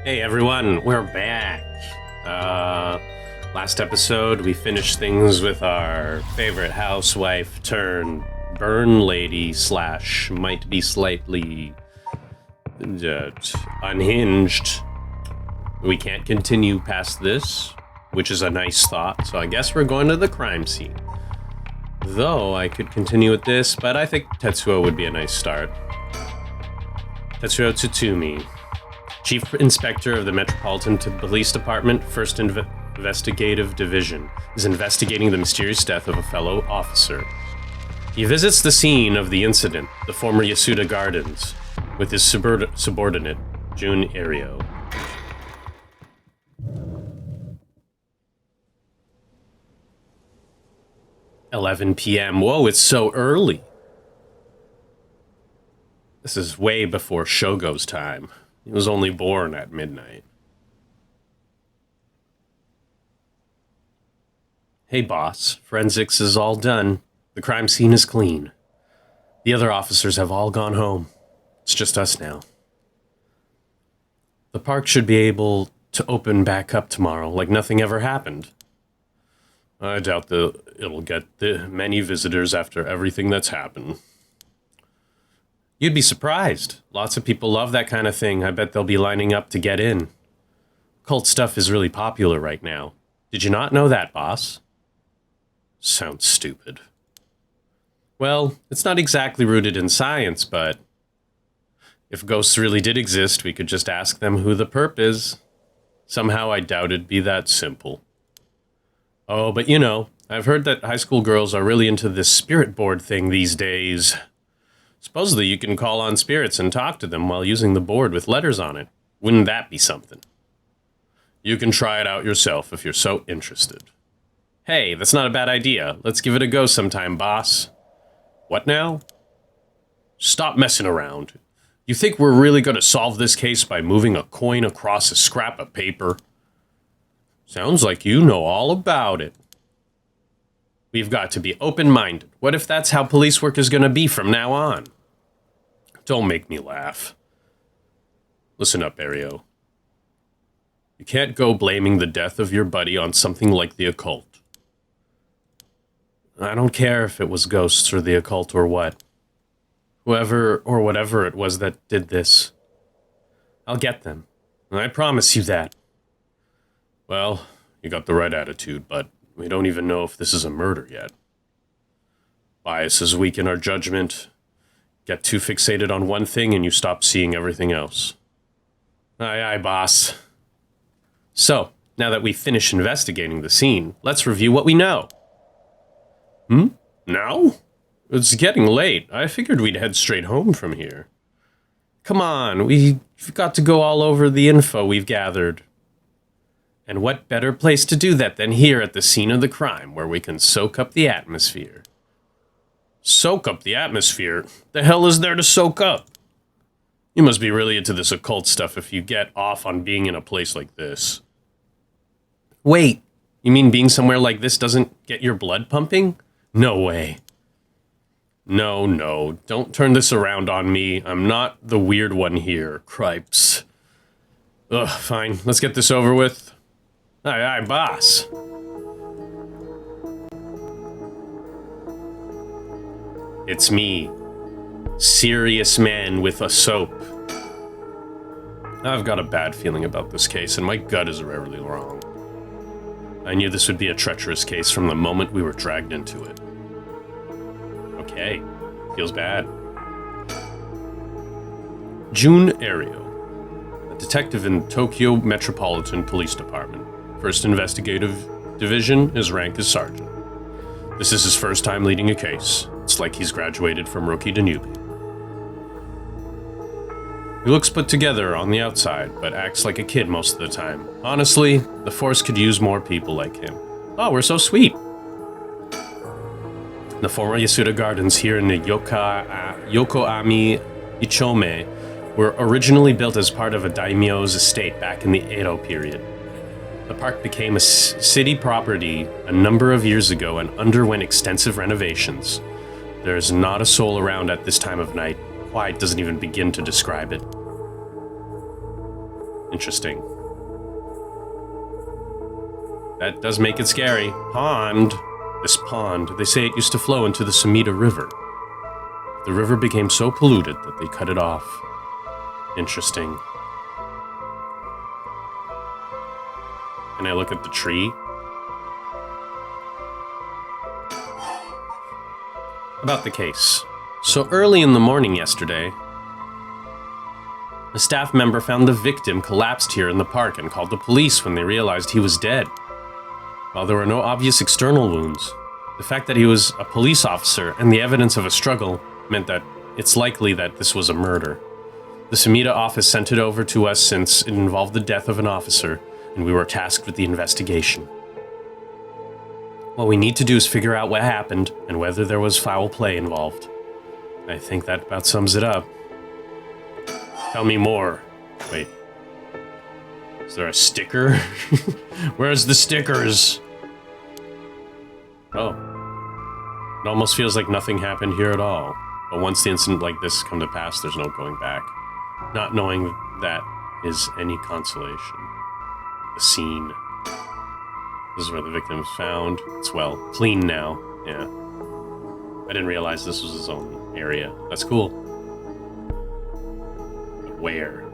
Hey everyone, we're back. Last episode we finished things with our favorite housewife turned burn lady slash might be slightly unhinged. We can't continue past this, which is a nice thought, so I guess we're going to the crime scene. Though I could continue with this, but I think Tetsuo would be a nice start. Tetsuo Tsutsumi, Chief Inspector of the Metropolitan Police Department, 1st Investigative Division, is investigating the mysterious death of a fellow officer. He visits the scene of the incident, the former Yasuda Gardens, with his subordinate, Jun Ario. "11 p.m. Whoa, it's so early. This is way before Shogo's time. He was only born at midnight." "Hey boss, forensics is all done. The crime scene is clean. The other officers have all gone home. It's just us now. The park should be able to open back up tomorrow like nothing ever happened." "I doubt it'll get many visitors after everything that's happened." "You'd be surprised. Lots of people love that kind of thing. I bet they'll be lining up to get in. Cult stuff is really popular right now. Did you not know that, boss?" "Sounds stupid." "Well, it's not exactly rooted in science, but if ghosts really did exist, we could just ask them who the perp is. Somehow I doubt it'd be that simple." "Oh, but you know, I've heard that high school girls are really into this spirit board thing these days. Supposedly you can call on spirits and talk to them while using the board with letters on it. Wouldn't that be something?" "You can try it out yourself if you're so interested." "Hey, that's not a bad idea. Let's give it a go sometime, boss." "What now?" "Stop messing around. You think we're really going to solve this case by moving a coin across a scrap of paper? Sounds like you know all about it." "We've got to be open-minded. What if that's how police work is going to be from now on?" "Don't make me laugh. Listen up, Ario. You can't go blaming the death of your buddy on something like the occult." "I don't care if it was ghosts or the occult or what. Whoever or whatever it was that did this. I'll get them. I promise you that." "Well, you got the right attitude, but we don't even know if this is a murder yet. Biases weaken our judgment. Get too fixated on one thing and you stop seeing everything else." "Aye, aye, boss." "So, now that we've finished investigating the scene, let's review what we know." Now? It's getting late. I figured we'd head straight home from here." "Come on, we've got to go all over the info we've gathered. And what better place to do that than here at the scene of the crime, where we can soak up the atmosphere." "Soak up the atmosphere? The hell is there to soak up? You must be really into this occult stuff if you get off on being in a place like this." "Wait, you mean being somewhere like this doesn't get your blood pumping? No way." No, don't turn this around on me. I'm not the weird one here, cripes." "Ugh, fine, let's get this over with." "Aye, aye, boss." "It's me, serious man with a soap. I've got a bad feeling about this case, and my gut is rarely wrong. I knew this would be a treacherous case from the moment we were dragged into it." "Okay, feels bad." Jun Ario, a detective in Tokyo Metropolitan Police Department, 1st Investigative Division. His rank is sergeant. This is his first time leading a case. It's like he's graduated from rookie to newbie. He looks put together on the outside, but acts like a kid most of the time. Honestly, the force could use more people like him. Oh, we're so sweet. The former Yasuda Gardens here in the Yokoami Ichome were originally built as part of a daimyo's estate back in the Edo period. The park became a city property a number of years ago and underwent extensive renovations. There is not a soul around at this time of night. Quiet doesn't even begin to describe it. Interesting. That does make it scary. Pond. This pond, they say it used to flow into the Sumida River. The river became so polluted that they cut it off. Interesting. Can I look at the tree? About the case. So early in the morning yesterday, a staff member found the victim collapsed here in the park and called the police when they realized he was dead. While there were no obvious external wounds, the fact that he was a police officer and the evidence of a struggle meant that it's likely that this was a murder. The Sumida office sent it over to us since it involved the death of an officer, and we were tasked with the investigation. What we need to do is figure out what happened and whether there was foul play involved. I think that about sums it up. Tell me more. Wait. Is there a sticker? Where's the stickers? Oh. It almost feels like nothing happened here at all. But once the incident like this come to pass, there's no going back. Not knowing that is any consolation. The scene. This is where the victim was found. It's, well, clean now. Yeah. I didn't realize this was his own area. That's cool. But where?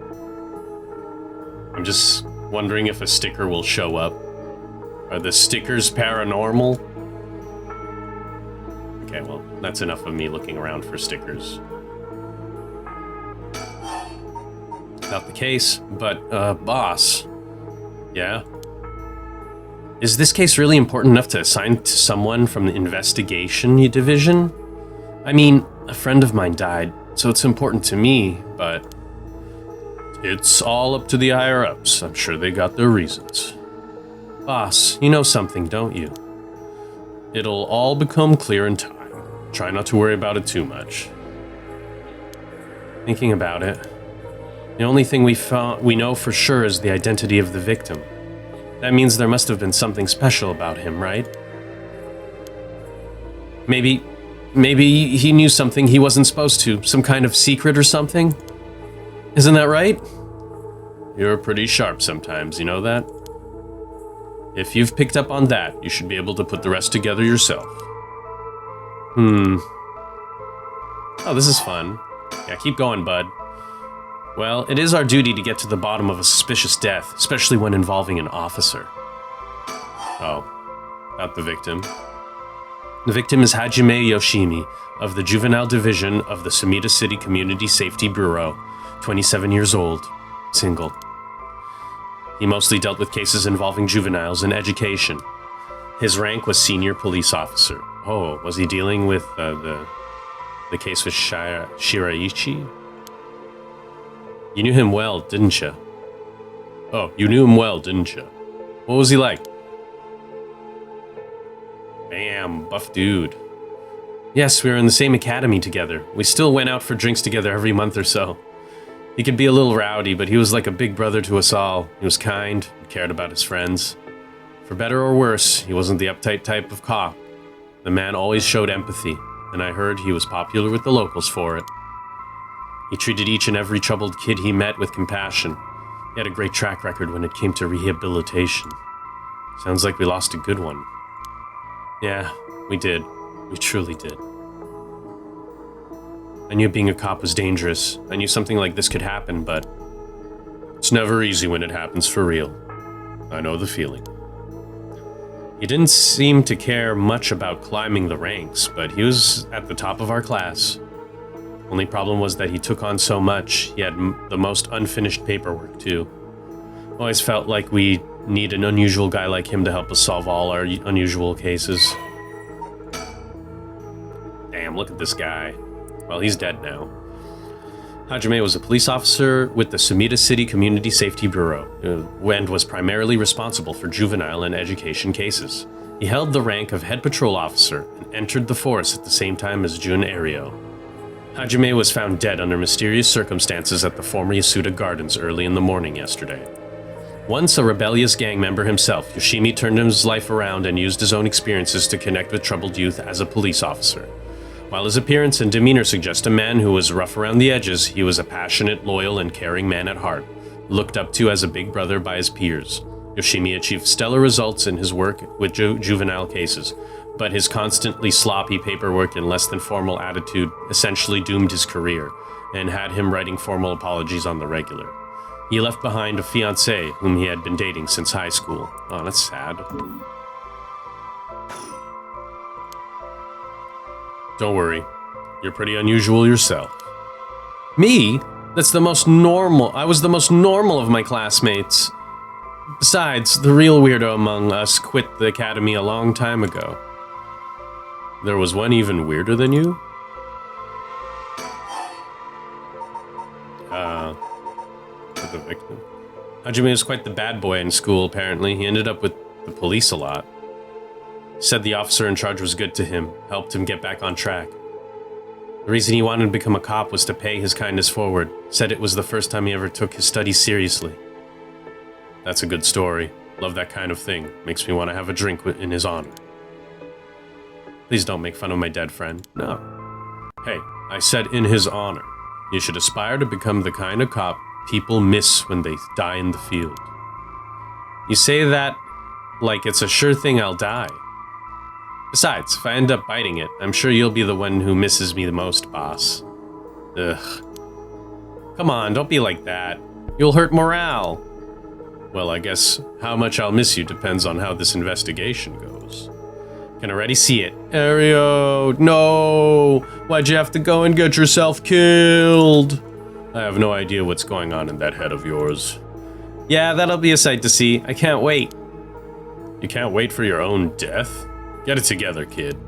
I'm just wondering if a sticker will show up. Are the stickers paranormal? Okay, well, that's enough of me looking around for stickers. Not the case, but, boss. Yeah? Is this case really important enough to assign to someone from the investigation division? I mean, a friend of mine died, so it's important to me, but it's all up to the higher-ups. I'm sure they got their reasons. Boss, you know something, don't you? It'll all become clear in time. Try not to worry about it too much. Thinking about it, the only thing we know for sure is the identity of the victim. That means there must have been something special about him, right? Maybe he knew something he wasn't supposed to, some kind of secret or something? Isn't that right? You're pretty sharp sometimes, you know that? If you've picked up on that, you should be able to put the rest together yourself. Oh, this is fun. Yeah, keep going, bud. Well, it is our duty to get to the bottom of a suspicious death, especially when involving an officer. Oh, about the victim. The victim is Hajime Yoshimi, of the Juvenile Division of the Sumida City Community Safety Bureau, 27 years old, single. He mostly dealt with cases involving juveniles and education. His rank was senior police officer. Oh, was he dealing with the case with Shiraichi? You knew him well, didn't you? Oh, you knew him well, didn't you? What was he like? Bam, buff dude. Yes, we were in the same academy together. We still went out for drinks together every month or so. He could be a little rowdy, but he was like a big brother to us all. He was kind and cared about his friends. For better or worse, he wasn't the uptight type of cop. The man always showed empathy, and I heard he was popular with the locals for it. He treated each and every troubled kid he met with compassion. He had a great track record when it came to rehabilitation. Sounds like we lost a good one. Yeah, we did. We truly did. I knew being a cop was dangerous. I knew something like this could happen, but it's never easy when it happens for real. I know the feeling. He didn't seem to care much about climbing the ranks, but he was at the top of our class. Only problem was that he took on so much. He had the most unfinished paperwork, too. Always felt like we need an unusual guy like him to help us solve all our unusual cases. Damn, look at this guy. Well, he's dead now. Hajime was a police officer with the Sumida City Community Safety Bureau, and was primarily responsible for juvenile and education cases. He held the rank of head patrol officer and entered the force at the same time as Jun Ario. Hajime was found dead under mysterious circumstances at the former Yasuda Gardens early in the morning yesterday. Once a rebellious gang member himself, Yoshimi turned his life around and used his own experiences to connect with troubled youth as a police officer. While his appearance and demeanor suggest a man who was rough around the edges, he was a passionate, loyal, and caring man at heart, looked up to as a big brother by his peers. Yoshimi achieved stellar results in his work with juvenile cases, but his constantly sloppy paperwork and less than formal attitude essentially doomed his career and had him writing formal apologies on the regular. He left behind a fiancée whom he had been dating since high school. Oh, that's sad. Don't worry, you're pretty unusual yourself. Me? That's the most normal. I was the most normal of my classmates. Besides, the real weirdo among us quit the academy a long time ago. There was one even weirder than you? The victim. Hajime was quite the bad boy in school, apparently. He ended up with the police a lot. Said the officer in charge was good to him, helped him get back on track. The reason he wanted to become a cop was to pay his kindness forward. Said it was the first time he ever took his studies seriously. That's a good story. Love that kind of thing. Makes me want to have a drink in his honor. Please don't make fun of my dead friend. No. Hey, I said in his honor. You should aspire to become the kind of cop people miss when they die in the field. You say that like it's a sure thing I'll die. Besides, if I end up biting it, I'm sure you'll be the one who misses me the most, boss. Ugh. Come on, don't be like that. You'll hurt morale. Well, I guess how much I'll miss you depends on how this investigation goes. Can already see it. Ario, no! Why'd you have to go and get yourself killed? I have no idea what's going on in that head of yours. Yeah, that'll be a sight to see. I can't wait. You can't wait for your own death? Get it together, kid.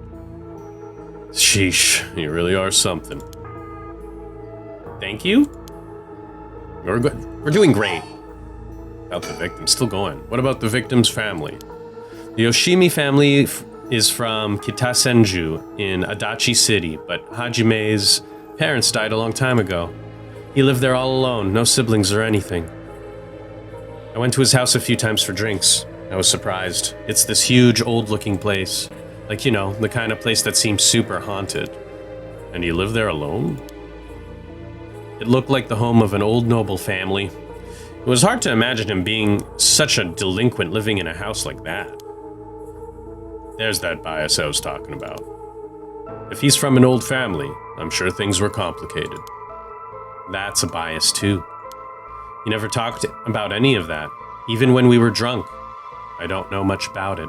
Sheesh, you really are something. Thank you? We're good. We're doing great. About the victim, still going. What about the victim's family? The Yoshimi family is from Kitasenju in Adachi City, but Hajime's parents died a long time ago. He lived there all alone, no siblings or anything. I went to his house a few times for drinks. I was surprised. It's this huge, old-looking place. Like, you know, the kind of place that seems super haunted. And he lived there alone? It looked like the home of an old noble family. It was hard to imagine him being such a delinquent living in a house like that. There's that bias I was talking about. If he's from an old family, I'm sure things were complicated. That's a bias too. He never talked about any of that, even when we were drunk. I don't know much about it.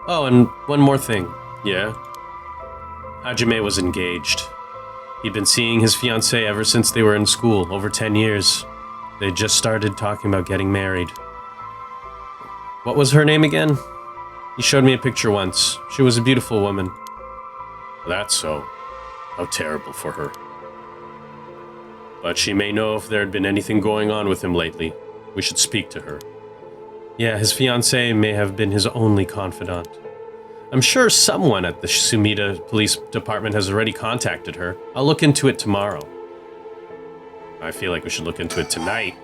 Oh, and one more thing. Yeah? Hajime was engaged. He'd been seeing his fiancée ever since they were in school, over 10 years. They just started talking about getting married. What was her name again? He showed me a picture once. She was a beautiful woman. That's so. How terrible for her. But she may know if there had been anything going on with him lately. We should speak to her. Yeah, his fiancée may have been his only confidant. I'm sure someone at the Sumida Police Department has already contacted her. I'll look into it tomorrow. I feel like we should look into it tonight.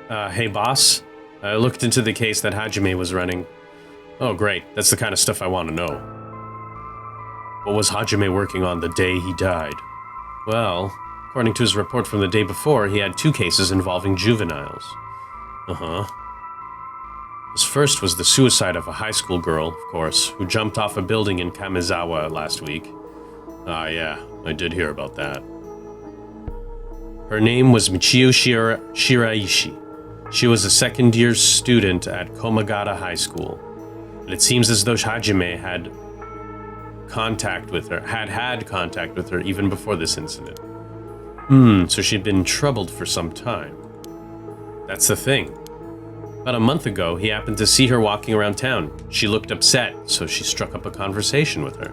Hey boss. I looked into the case that Hajime was running. Oh great, that's the kind of stuff I want to know. What was Hajime working on the day he died? Well, according to his report from the day before, he had 2 cases involving juveniles. His first was the suicide of a high school girl, of course, who jumped off a building in Kamezawa last week. Ah, yeah, I did hear about that. Her name was Michio Shiraishi. She was a second-year student at Komagata High School. And it seems as though Hajime had contact with her even before this incident. So she'd been troubled for some time. That's the thing. About a month ago, he happened to see her walking around town. She looked upset, so she struck up a conversation with her.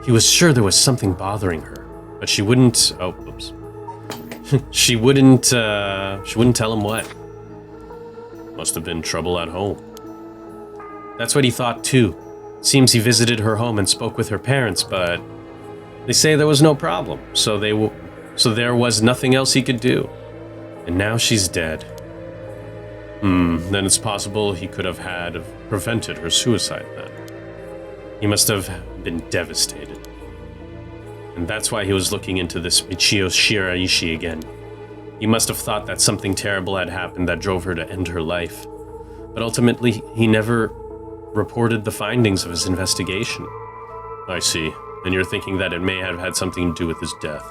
He was sure there was something bothering her, but she wouldn't... Oh, oops. she wouldn't tell him what. Must have been trouble at home. That's what he thought, too. Seems he visited her home and spoke with her parents, but they say there was no problem, so there was nothing else he could do. And now she's dead. Then it's possible he could have prevented her suicide then. He must have been devastated. And that's why he was looking into this Michio Shiraishi again. He must have thought that something terrible had happened that drove her to end her life. But ultimately, he never reported the findings of his investigation. I see. And you're thinking that it may have had something to do with his death.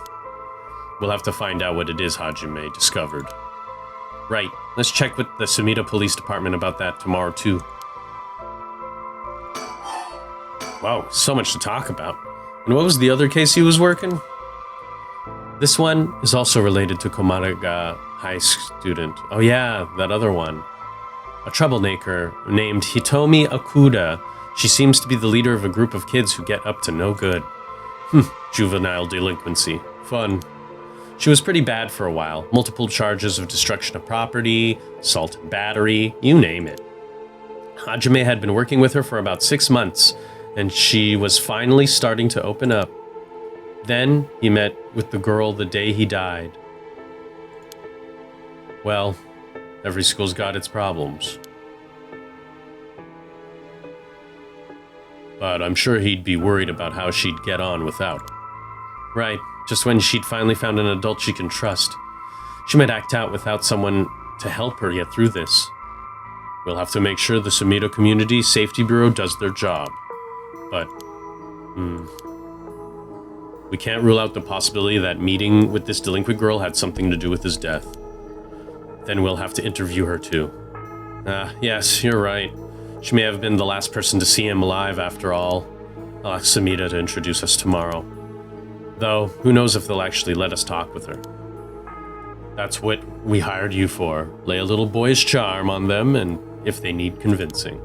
We'll have to find out what it is Hajime discovered. Right. Let's check with the Sumida Police Department about that tomorrow, too. Wow, so much to talk about. And what was the other case he was working? This one is also related to Komaga High student. Oh yeah, that other one. A troublemaker named Hitomi Akuda. She seems to be the leader of a group of kids who get up to no good. Juvenile delinquency. Fun. She was pretty bad for a while. Multiple charges of destruction of property, assault and battery, you name it. Hajime had been working with her for about 6 months, and she was finally starting to open up. Then he met with the girl the day he died. Well, every school's got its problems. But I'm sure he'd be worried about how she'd get on without him. Right, just when she'd finally found an adult she can trust. She might act out without someone to help her get through this. We'll have to make sure the Sumida Community Safety Bureau does their job. But, we can't rule out the possibility that meeting with this delinquent girl had something to do with his death. Then we'll have to interview her too. Yes, you're right. She may have been the last person to see him alive after all. I'll ask Sumida to introduce us tomorrow. Though, who knows if they'll actually let us talk with her. That's what we hired you for. Lay a little boyish charm on them, and if they need convincing.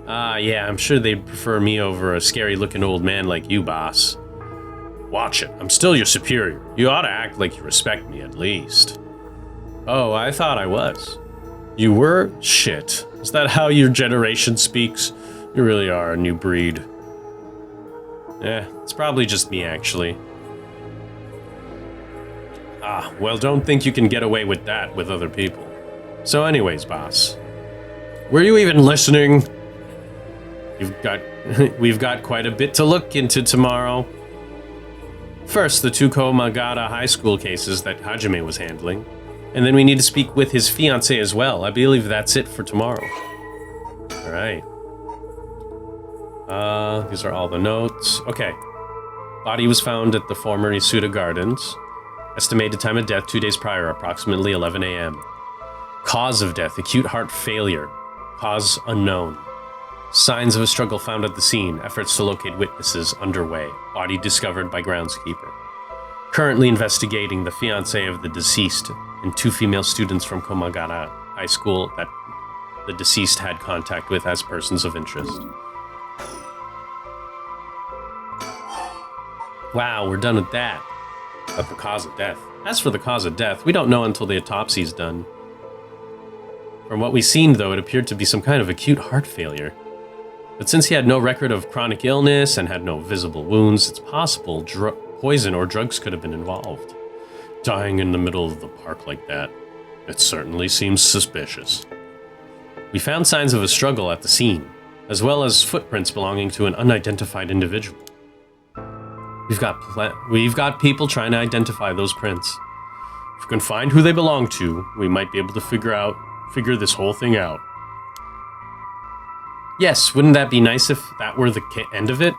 Yeah, I'm sure they'd prefer me over a scary-looking old man like you, boss. Watch it. I'm still your superior. You ought to act like you respect me, at least. Oh, I thought I was. You were? Shit. Is that how your generation speaks? You really are a new breed. It's probably just me, actually. Well, don't think you can get away with that with other people. So anyways, boss. Were you even listening? We've got quite a bit to look into tomorrow. First, the 2 Komagata High School cases that Hajime was handling. And then we need to speak with his fiancée as well. I believe that's it for tomorrow. Alright. These are all the notes. Okay. Body was found at the former Yasuda Gardens. Estimated time of death 2 days prior, approximately 11 a.m. Cause of death, acute heart failure. Cause unknown. Signs of a struggle found at the scene. Efforts to locate witnesses underway. Body discovered by groundskeeper. Currently investigating the fiancé of the deceased and 2 female students from Komagata High School that the deceased had contact with as persons of interest. Wow, we're done with that. But the cause of death. As for the cause of death, we don't know until the autopsy's done. From what we've seen, though, it appeared to be some kind of acute heart failure. But since he had no record of chronic illness and had no visible wounds, it's possible poison or drugs could have been involved. Dying in the middle of the park like that, it certainly seems suspicious. We found signs of a struggle at the scene, as well as footprints belonging to an unidentified individual. We've got people trying to identify those prints. If we can find who they belong to, we might be able to figure this whole thing out. Yes, wouldn't that be nice if that were the end of it?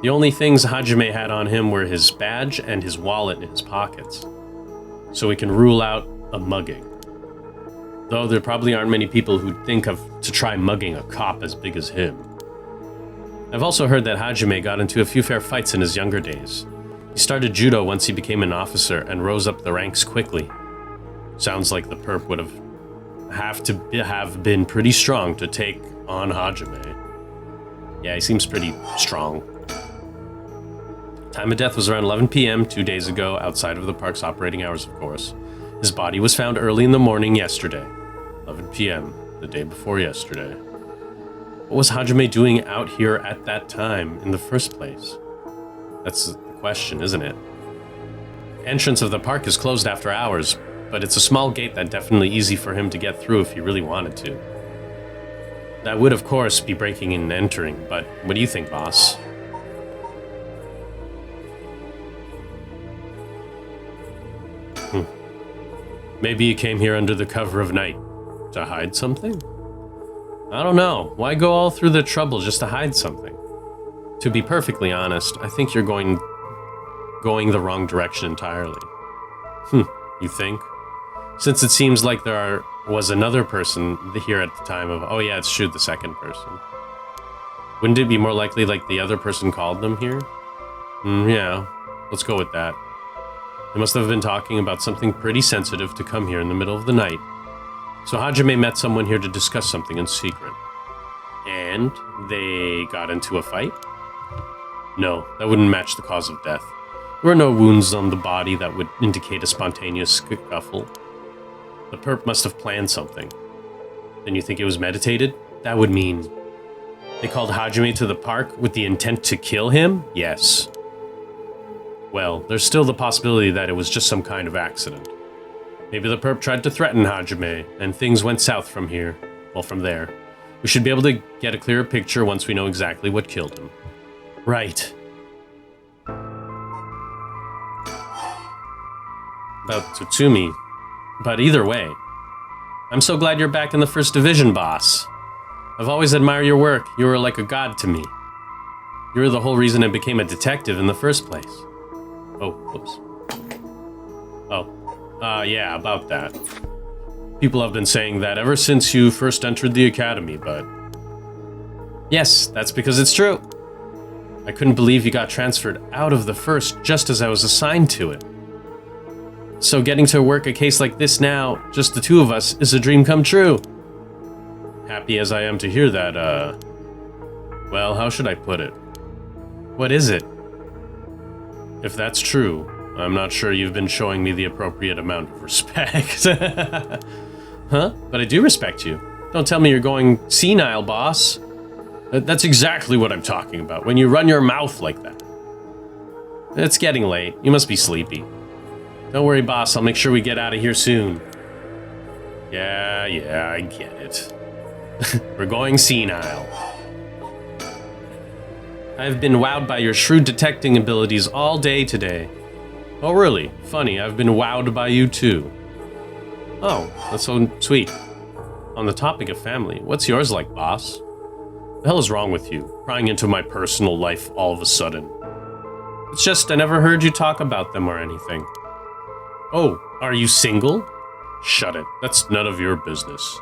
The only things Hajime had on him were his badge and his wallet in his pockets. So we can rule out a mugging. Though there probably aren't many people who'd think to try mugging a cop as big as him. I've also heard that Hajime got into a few fair fights in his younger days. He started judo once he became an officer and rose up the ranks quickly. Sounds like the perp would have been pretty strong to take on Hajime. Yeah, he seems pretty strong. Time of death was around 11 p.m. 2 days ago, outside of the park's operating hours, of course. His body was found early in the morning yesterday. 11 p.m., the day before yesterday. What was Hajime doing out here at that time in the first place? That's the question, isn't it? Entrance of the park is closed after hours, but it's a small gate that's definitely easy for him to get through if he really wanted to. That would, of course, be breaking in and entering, but what do you think, boss? Maybe you came here under the cover of night to hide something? I don't know. Why go all through the trouble just to hide something? To be perfectly honest, I think you're going the wrong direction entirely. You think? Since it seems like was another person here at the time of... Oh yeah, it's true, the second person. Wouldn't it be more likely like the other person called them here? Yeah, let's go with that. They must have been talking about something pretty sensitive to come here in the middle of the night. So Hajime met someone here to discuss something in secret. And they got into a fight? No, that wouldn't match the cause of death. There were no wounds on the body that would indicate a spontaneous scuffle. The perp must have planned something. Then you think it was meditated? That would mean... They called Hajime to the park with the intent to kill him? Yes. Well, there's still the possibility that it was just some kind of accident. Maybe the perp tried to threaten Hajime, and things went south from here. Well, from there. We should be able to get a clearer picture once we know exactly what killed him. Right. About Tsutsumi. But either way, I'm so glad you're back in the First Division, boss. I've always admired your work. You were like a god to me. You were the whole reason I became a detective in the first place. Oh, whoops. Oh, yeah, about that. People have been saying that ever since you first entered the academy, but... Yes, that's because it's true. I couldn't believe you got transferred out of the first just as I was assigned to it. So getting to work a case like this now, just the two of us, is a dream come true. Happy as I am to hear that, well, how should I put it? What is it? If that's true, I'm not sure you've been showing me the appropriate amount of respect. Huh? But I do respect you. Don't tell me you're going senile, boss. That's exactly what I'm talking about, when you run your mouth like that. It's getting late. You must be sleepy. Don't worry, boss. I'll make sure we get out of here soon. Yeah, I get it. We're going senile. I've been wowed by your shrewd detecting abilities all day today. Oh, really? Funny, I've been wowed by you too. Oh, that's so sweet. On the topic of family, what's yours like, boss? The hell is wrong with you? Prying into my personal life all of a sudden. It's just I never heard you talk about them or anything. Oh, are you single? Shut it. That's none of your business.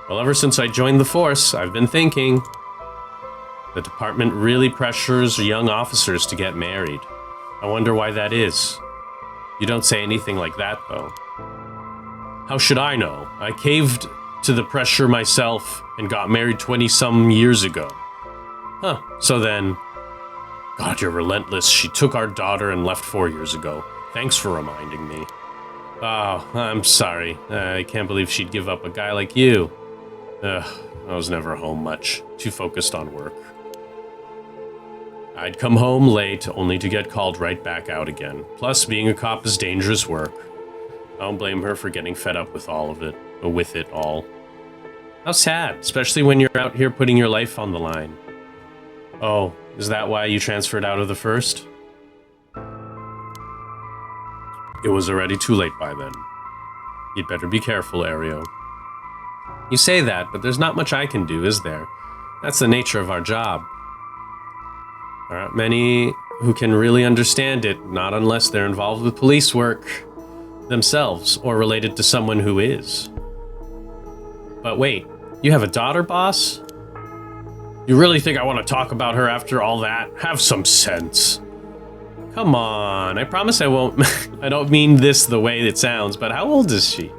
Well, ever since I joined the force, I've been thinking. The department really pressures young officers to get married. I wonder why that is. You don't say anything like that, though. How should I know? I caved to the pressure myself and got married 20-some years ago. Huh, so then... God, you're relentless. She took our daughter and left 4 years ago. Thanks for reminding me. Oh, I'm sorry. I can't believe she'd give up a guy like you. I was never home much. Too focused on work. I'd come home late, only to get called right back out again. Plus, being a cop is dangerous work. I don't blame her for getting fed up with all of it. With it all. How sad, especially when you're out here putting your life on the line. Oh, is that why you transferred out of the first? It was already too late by then. You'd better be careful, Ario. You say that, but there's not much I can do, is there? That's the nature of our job. There aren't many who can really understand it, not unless they're involved with police work themselves, or related to someone who is. But wait, you have a daughter, boss? You really think I want to talk about her after all that? Have some sense. Come on, I promise I won't. I don't mean this the way it sounds, but how old is she?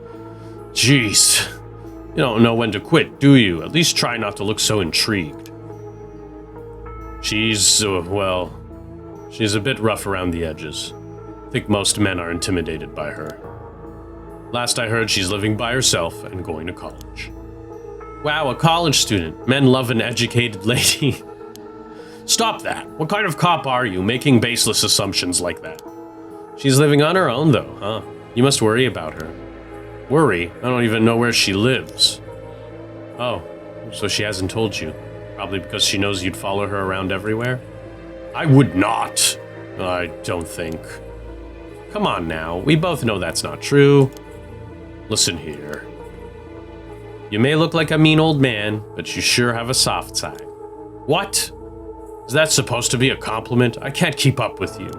Jeez. You don't know when to quit, do you? At least try not to look so intrigued. She's, well, she's a bit rough around the edges. I think most men are intimidated by her. Last I heard, she's living by herself and going to college. Wow, a college student. Men love an educated lady. Stop that. What kind of cop are you, making baseless assumptions like that? She's living on her own, though, huh? You must worry about her. Worry? I don't even know where she lives. Oh, so she hasn't told you. Probably because she knows you'd follow her around everywhere? I would not. I don't think. Come on now, we both know that's not true. Listen here. You may look like a mean old man, but you sure have a soft side. What? Is that supposed to be a compliment? I can't keep up with you.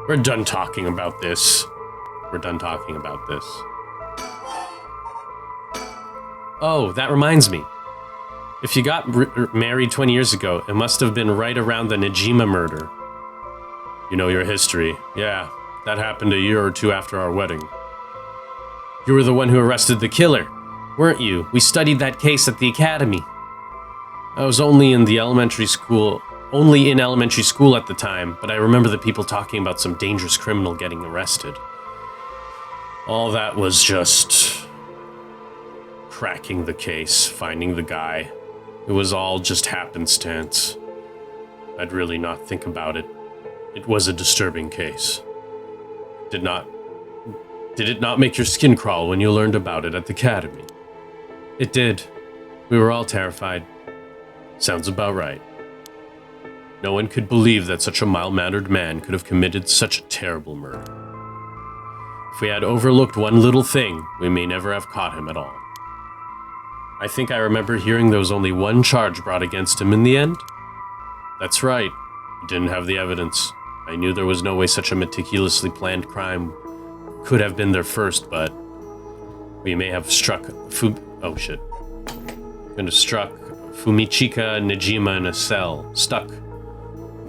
We're done talking about this. Oh, that reminds me. If you got married 20 years ago, it must have been right around the Najima murder. You know your history. Yeah, that happened a year or two after our wedding. You were the one who arrested the killer, weren't you? We studied that case at the academy. I was only in elementary school at the time, but I remember the people talking about some dangerous criminal getting arrested. All that was just cracking the case, finding the guy. It was all just happenstance. I'd really not think about it. It was a disturbing case. Did it not make your skin crawl when you learned about it at the academy? It did. We were all terrified. Sounds about right. No one could believe that such a mild-mannered man could have committed such a terrible murder. If we had overlooked one little thing, we may never have caught him at all. I think I remember hearing there was only one charge brought against him in the end. That's right. I didn't have the evidence. I knew there was no way such a meticulously planned crime could have been their first, but we may have struck Fumichika Najima in a cell. Stuck.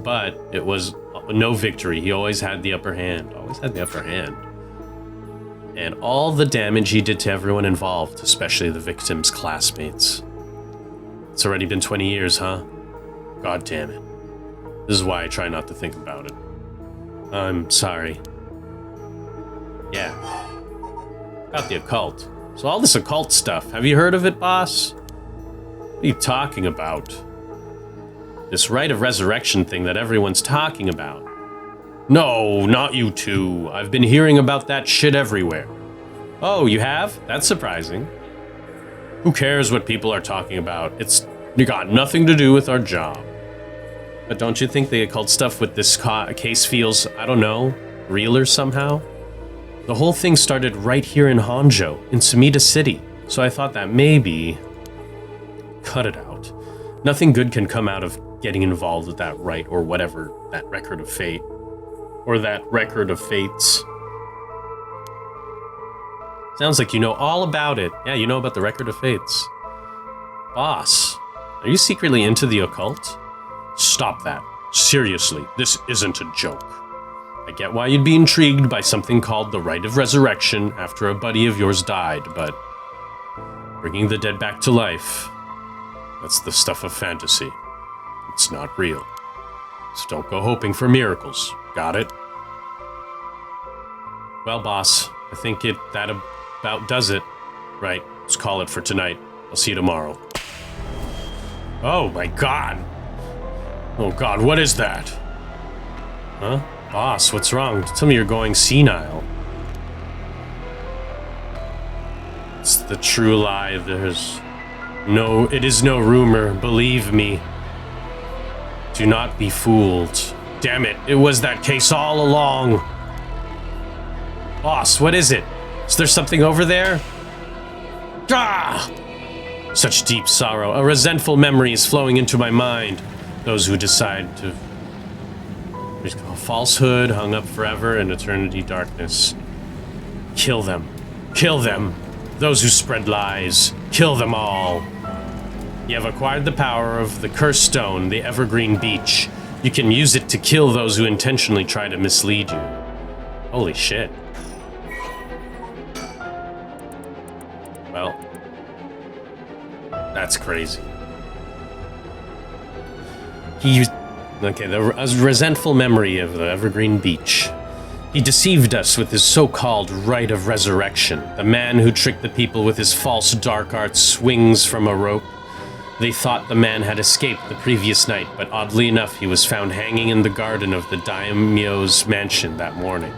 But it was no victory. He always had the upper hand. And all the damage he did to everyone involved, especially the victim's classmates. It's already been 20 years, huh? God damn it. This is why I try not to think about it. I'm sorry. Yeah. About the occult. So all this occult stuff, have you heard of it, boss? What are you talking about? This rite of resurrection thing that everyone's talking about. No, not you two. I've been hearing about that shit everywhere. Oh, you have? That's surprising. Who cares what people are talking about? It's got nothing to do with our job. But don't you think the occult stuff with this case feels, I don't know, realer somehow? The whole thing started right here in Honjo, in Sumida City, so I thought that maybe... Cut it out. Nothing good can come out of getting involved with that rite or whatever, that record of fate. Or that record of fates. Sounds like you know all about it. Yeah, you know about the record of fates. Boss, are you secretly into the occult? Stop that. Seriously, this isn't a joke. I get why you'd be intrigued by something called the Rite of Resurrection after a buddy of yours died, but bringing the dead back to life, that's the stuff of fantasy. It's not real. So don't go hoping for miracles. Got it? Well, boss, I think that about does it. Right, let's call it for tonight. I'll see you tomorrow. Oh my god! Oh god, what is that? Huh? Boss, what's wrong? Tell me you're going senile. It's the true lie. It is no rumor, believe me. Do not be fooled. Damn it, it was that case all along. Boss, what is it? Is there something over there? Ah! Such deep sorrow. A resentful memory is flowing into my mind. Those who decide to... falsehood hung up forever in eternity darkness. Kill them. Kill them. Those who spread lies. Kill them all. You have acquired the power of the cursed stone, the evergreen beach. You can use it to kill those who intentionally try to mislead you. Holy shit. Well, that's crazy. The resentful memory of the evergreen beach. He deceived us with his so-called rite of resurrection. The man who tricked the people with his false dark arts swings from a rope. They thought the man had escaped the previous night, but oddly enough, he was found hanging in the garden of the daimyo's mansion that morning.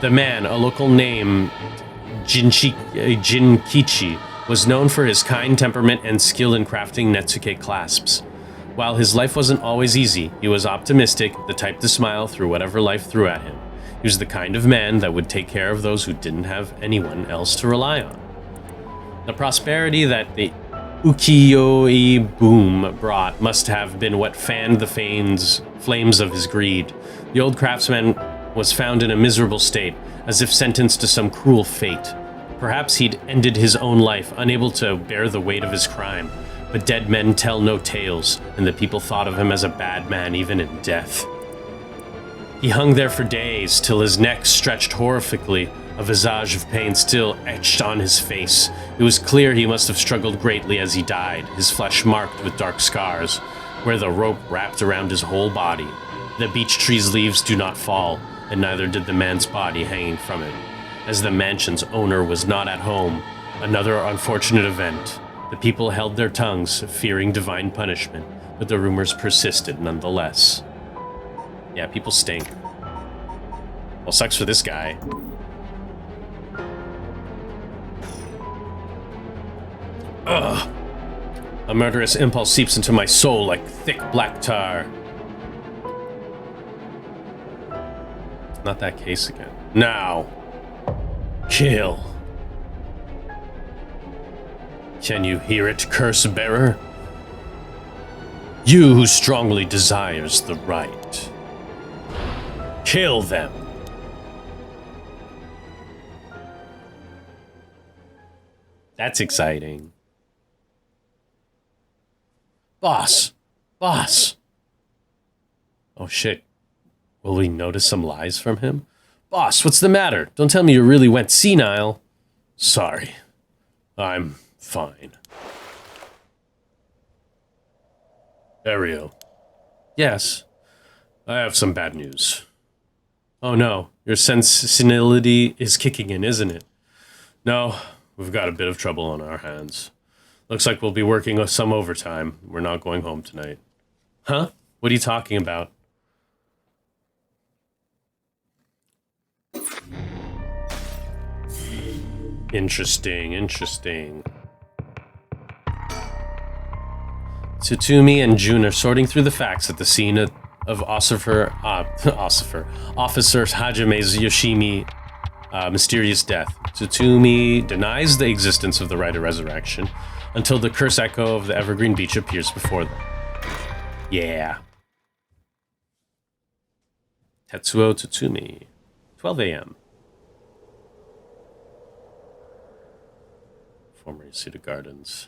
The man, a local name, Jinkichi, was known for his kind temperament and skill in crafting Netsuke clasps. While his life wasn't always easy, he was optimistic, the type to smile through whatever life threw at him. He was the kind of man that would take care of those who didn't have anyone else to rely on. The prosperity that the ukiyo-e boom brought must have been what fanned the flames of his greed. The old craftsman was found in a miserable state, as if sentenced to some cruel fate. Perhaps he'd ended his own life, unable to bear the weight of his crime. But dead men tell no tales, and the people thought of him as a bad man even in death. He hung there for days, till his neck stretched horrifically, a visage of pain still etched on his face. It was clear he must have struggled greatly as he died, his flesh marked with dark scars, where the rope wrapped around his whole body. The beech tree's leaves do not fall, and neither did the man's body hanging from it. As the mansion's owner was not at home, another unfortunate event. The people held their tongues, fearing divine punishment, but the rumors persisted nonetheless. Yeah, people stink. Well, sucks for this guy. Ugh. A murderous impulse seeps into my soul like thick black tar. Not that case again. Now. Kill. Can you hear it, curse bearer? You who strongly desires the right. Kill them. That's exciting. Boss! Boss! Oh shit. Will we notice some lies from him? Boss, what's the matter? Don't tell me you really went senile. Sorry. I'm fine. Ario. Yes. I have some bad news. Oh no, your senility is kicking in, isn't it? No, we've got a bit of trouble on our hands. Looks like we'll be working some overtime. We're not going home tonight. Huh? What are you talking about? Interesting, interesting. Tsutumi and Jun are sorting through the facts at the scene of Officer Hajame's Yoshimi mysterious death. Tsutumi denies the existence of the Rite of Resurrection until the curse echo of the Evergreen Beach appears before them. Yeah. Tetsuo Tsutumi. 12 a.m. Former Yasuda Gardens.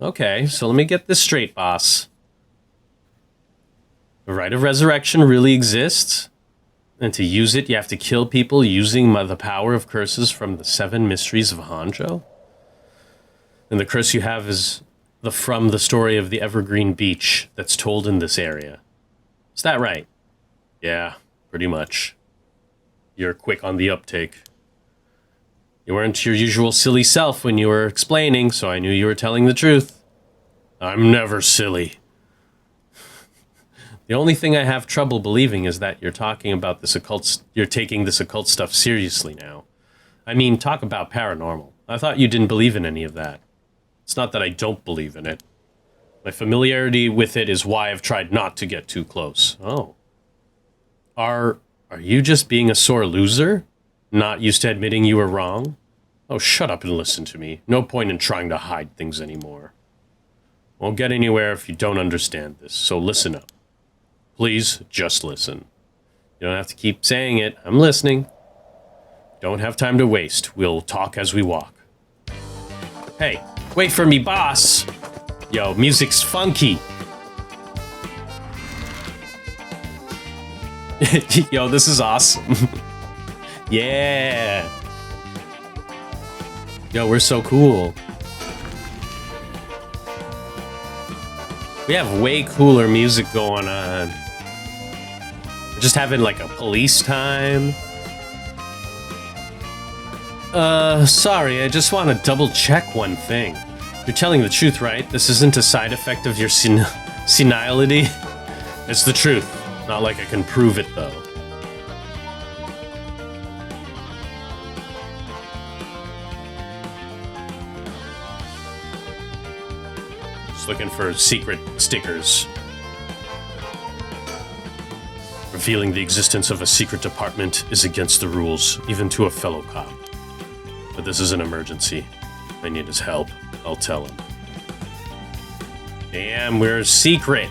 Okay, so let me get this straight, boss. The Rite of Resurrection really exists, and to use it, you have to kill people using the power of curses from the 7 mysteries of Hanjo? And the curse you have is from the story of the Evergreen Beach that's told in this area. Is that right? Yeah, pretty much. You're quick on the uptake. You weren't your usual silly self when you were explaining, so I knew you were telling the truth. I'm never silly. The only thing I have trouble believing is that you're talking about this occult. You're taking this occult stuff seriously now. I mean, talk about paranormal. I thought you didn't believe in any of that. It's not that I don't believe in it. My familiarity with it is why I've tried not to get too close. Oh. Are you just being a sore loser? Not used to admitting you were wrong? Oh, shut up and listen to me. No point in trying to hide things anymore. Won't get anywhere if you don't understand this, so listen up. Please, just listen. You don't have to keep saying it. I'm listening. Don't have time to waste. We'll talk as we walk. Hey, wait for me, boss! Yo, music's funky. Yo, this is awesome. Yeah. Yo, we're so cool. We have way cooler music going on. We're just having like a police time. Sorry, I just want to double check one thing. You're telling the truth, right? This isn't a side effect of your senility? It's the truth. Not like I can prove it, though. Just looking for secret stickers. a feeling the existence of a secret department is against the rules, even to a fellow cop. But this is an emergency. I need his help. I'll tell him. Damn, we're secret.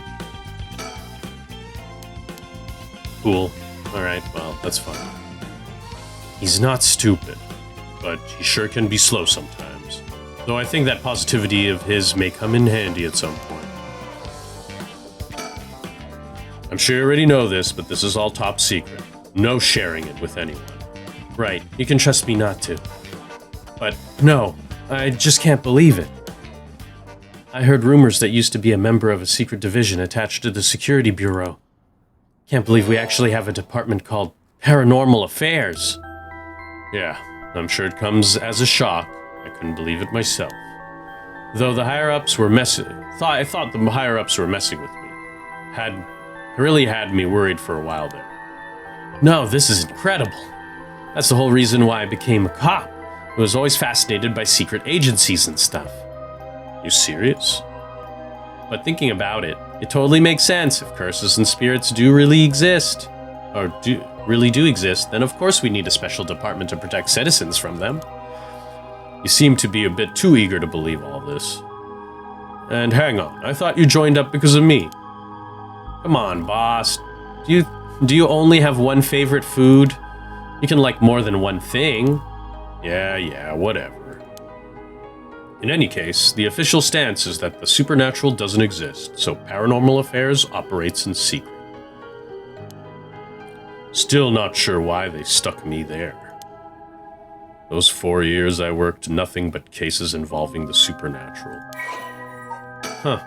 Cool. Alright, well, that's fine. He's not stupid, but he sure can be slow sometimes. Though I think that positivity of his may come in handy at some point. I'm sure you already know this, but this is all top secret. No sharing it with anyone. Right, you can trust me not to. But no, I just can't believe it. I heard rumors that used to be a member of a secret division attached to the Security Bureau. Can't believe we actually have a department called Paranormal Affairs. Yeah, I'm sure it comes as a shock. I couldn't believe it myself. Though the higher-ups were I thought the higher-ups were messing with me. Really had me worried for a while there. No, this is incredible. That's the whole reason why I became a cop. I was always fascinated by secret agencies and stuff. You serious? But thinking about it, it totally makes sense. If curses and spirits do really exist, then of course we need a special department to protect citizens from them. You seem to be a bit too eager to believe all this. And hang on, I thought you joined up because of me. Come on, boss. Do you only have one favorite food? You can like more than one thing. Yeah, whatever. In any case, the official stance is that the supernatural doesn't exist, so Paranormal Affairs operates in secret. Still not sure why they stuck me there. Those 4 years I worked nothing but cases involving the supernatural. Huh.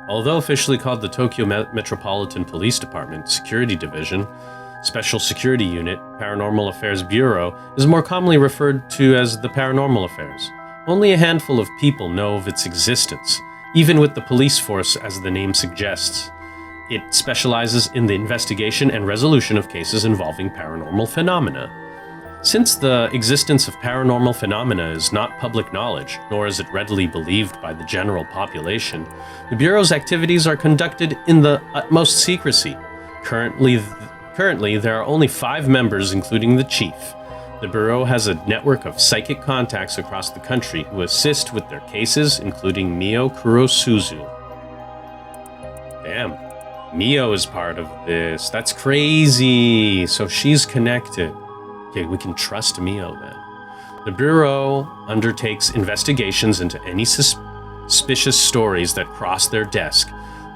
Although officially called the Tokyo Metropolitan Police Department Security Division, Special Security Unit, Paranormal Affairs Bureau is more commonly referred to as the Paranormal Affairs. Only a handful of people know of its existence, even with the police force as the name suggests. It specializes in the investigation and resolution of cases involving paranormal phenomena. Since the existence of paranormal phenomena is not public knowledge, nor is it readily believed by the general population, the Bureau's activities are conducted in the utmost secrecy. Currently, there are only 5 members, including the chief. The Bureau has a network of psychic contacts across the country who assist with their cases, including Mio Kurosuzu. Damn. Mio is part of this. That's crazy. So she's connected. Okay, we can trust Mio then. The Bureau undertakes investigations into any suspicious stories that cross their desk,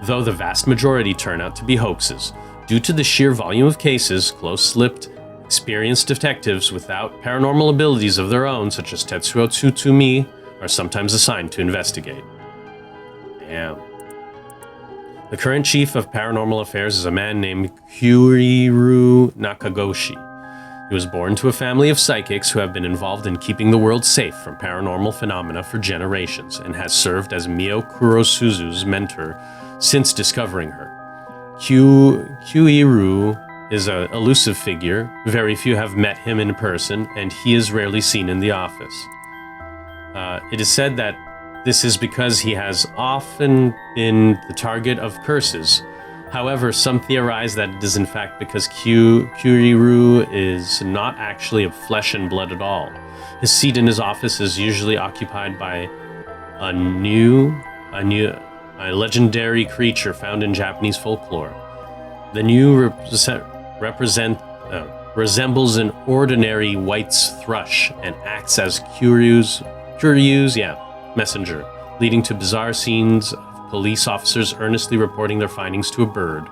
though the vast majority turn out to be hoaxes. Due to the sheer volume of cases, close-lipped, experienced detectives without paranormal abilities of their own, such as Tetsuo Tsutsumi, are sometimes assigned to investigate. Damn. The current chief of Paranormal Affairs is a man named Kyuriru Nakagoshi. He was born to a family of psychics who have been involved in keeping the world safe from paranormal phenomena for generations, and has served as Mio Kurosuzu's mentor since discovering her. Kyuriru is an elusive figure. Very few have met him in person, and he is rarely seen in the office. It is said that this is because he has often been the target of curses. However, some theorize that it is in fact because Kyuriru is not actually of flesh and blood at all. His seat in his office is usually occupied by a legendary creature found in Japanese folklore. The new resembles an ordinary white's thrush and acts as Kyuriu's messenger, leading to bizarre scenes of police officers earnestly reporting their findings to a bird.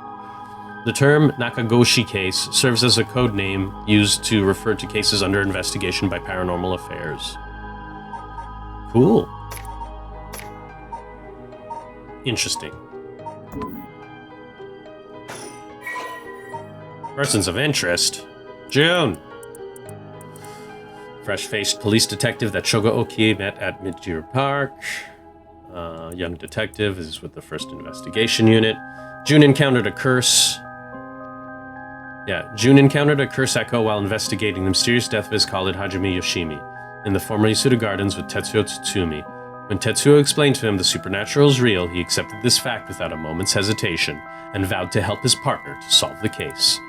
The term Nakagoshi case serves as a code name used to refer to cases under investigation by Paranormal Affairs. Cool. Interesting. Persons of interest. June. Fresh-faced police detective that Shogo Okie met at Midyear Park. Young detective is with the first investigation unit. June encountered a curse echo while investigating the mysterious death of his colleague Hajime Yoshimi in the former Yasuda Gardens with Tetsuo Tsutsumi. When Tetsuo explained to him the supernatural is real, he accepted this fact without a moment's hesitation and vowed to help his partner to solve the case.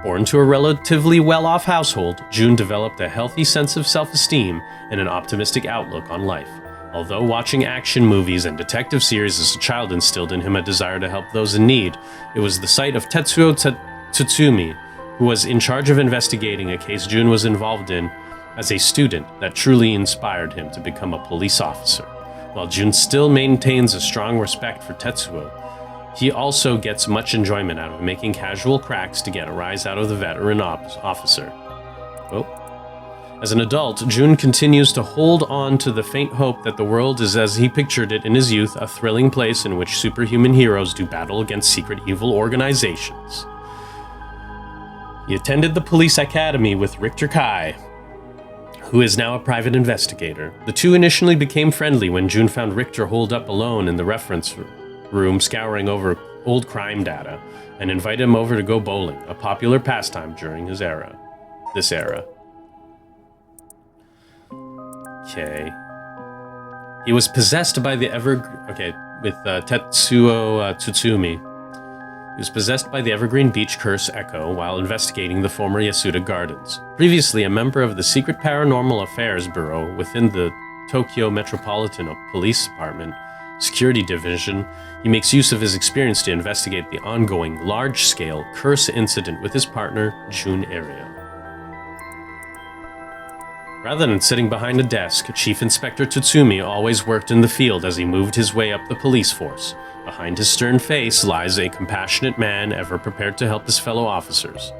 Born to a relatively well-off household, Jun developed a healthy sense of self-esteem and an optimistic outlook on life. Although watching action movies and detective series as a child instilled in him a desire to help those in need, it was the sight of Tetsuo Tsutsumi, who was in charge of investigating a case Jun was involved in as a student, that truly inspired him to become a police officer. While Jun still maintains a strong respect for Tetsuo, he also gets much enjoyment out of making casual cracks to get a rise out of the veteran officer. As an adult, Jun continues to hold on to the faint hope that the world is as he pictured it in his youth, a thrilling place in which superhuman heroes do battle against secret evil organizations. He attended the police academy with Richter Kai, who is now a private investigator. The two initially became friendly when Jun found Richter holed up alone in the reference room scouring over old crime data, and invited him over to go bowling, a popular pastime during this era. Okay. He was possessed by the Tetsuo Tsutsumi. He was possessed by the Evergreen Beach Curse Echo while investigating the former Yasuda Gardens. Previously a member of the secret Paranormal Affairs Bureau within the Tokyo Metropolitan Police Department Security Division, he makes use of his experience to investigate the ongoing, large-scale curse incident with his partner, Jun Ariel. Rather than sitting behind a desk, Chief Inspector Tsutsumi always worked in the field as he moved his way up the police force. Behind his stern face lies a compassionate man ever prepared to help his fellow officers.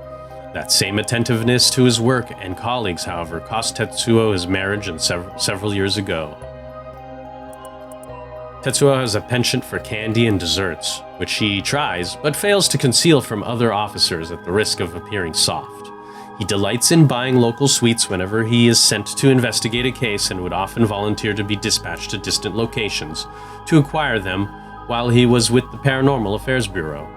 That same attentiveness to his work and colleagues, however, cost Tetsuo his marriage and several years ago. Tetsuo has a penchant for candy and desserts, which he tries, but fails to conceal from other officers at the risk of appearing soft. He delights in buying local sweets whenever he is sent to investigate a case and would often volunteer to be dispatched to distant locations to acquire them while he was with the Paranormal Affairs Bureau.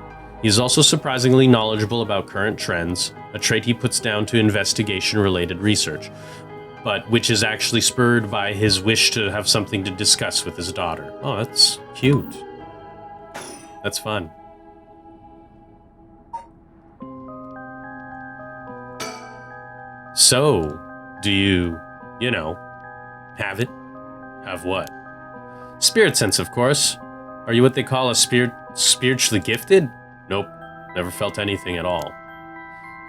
He is also surprisingly knowledgeable about current trends, a trait he puts down to investigation-related research, but which is actually spurred by his wish to have something to discuss with his daughter. Oh, that's cute. That's fun. So, do you have it? Have what? Spirit sense, of course. Are you what they call a spiritually gifted? Nope, never felt anything at all.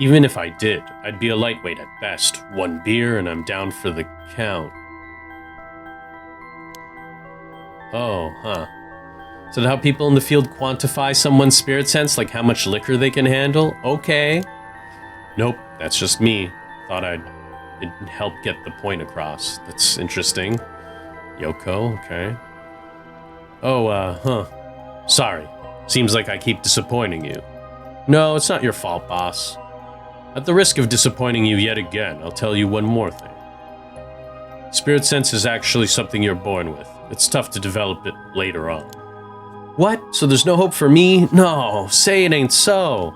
Even if I did, I'd be a lightweight at best. One beer and I'm down for the count. Oh, huh. Is that how people in the field quantify someone's spirit sense, like how much liquor they can handle? Okay. Nope, that's just me. Thought it'd help get the point across. That's interesting. Yoko, okay. Oh, sorry. Seems like I keep disappointing you. No, it's not your fault, boss. At the risk of disappointing you yet again, I'll tell you one more thing. Spirit sense is actually something you're born with. It's tough to develop it later on. What? So there's no hope for me? No, say it ain't so.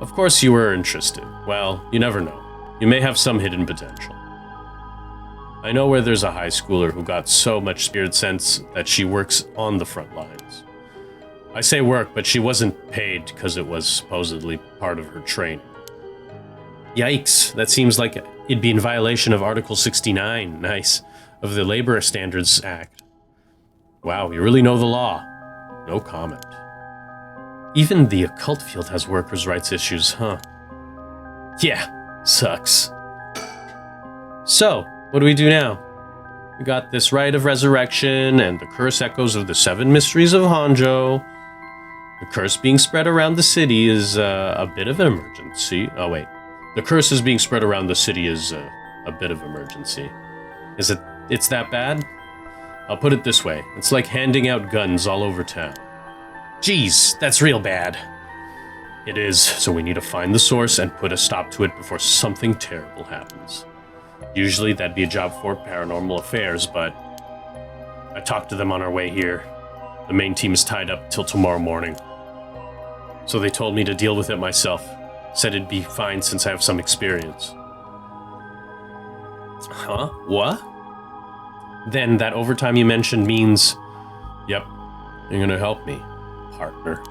Of course you were interested. Well, you never know. You may have some hidden potential. I know where there's a high schooler who got so much spirit sense that she works on the front lines. I say work, but she wasn't paid because it was supposedly part of her training. Yikes, that seems like it'd be in violation of Article 69, nice, of the Labor Standards Act. Wow, you really know the law. No comment. Even the occult field has workers' rights issues, huh? Yeah, sucks. So, what do we do now? We got this rite of resurrection and the curse echoes of the 7 mysteries of Honjo. The curse being spread around the city is a bit of an emergency. Oh, wait. The curse is being spread around the city is a bit of emergency. It's that bad? I'll put it this way. It's like handing out guns all over town. Jeez, that's real bad. It is, so we need to find the source and put a stop to it before something terrible happens. Usually that'd be a job for Paranormal Affairs, but I talked to them on our way here. The main team is tied up till tomorrow morning. So they told me to deal with it myself. Said it'd be fine since I have some experience. Huh? What? Then that overtime you mentioned means... Yep, you're gonna help me, partner.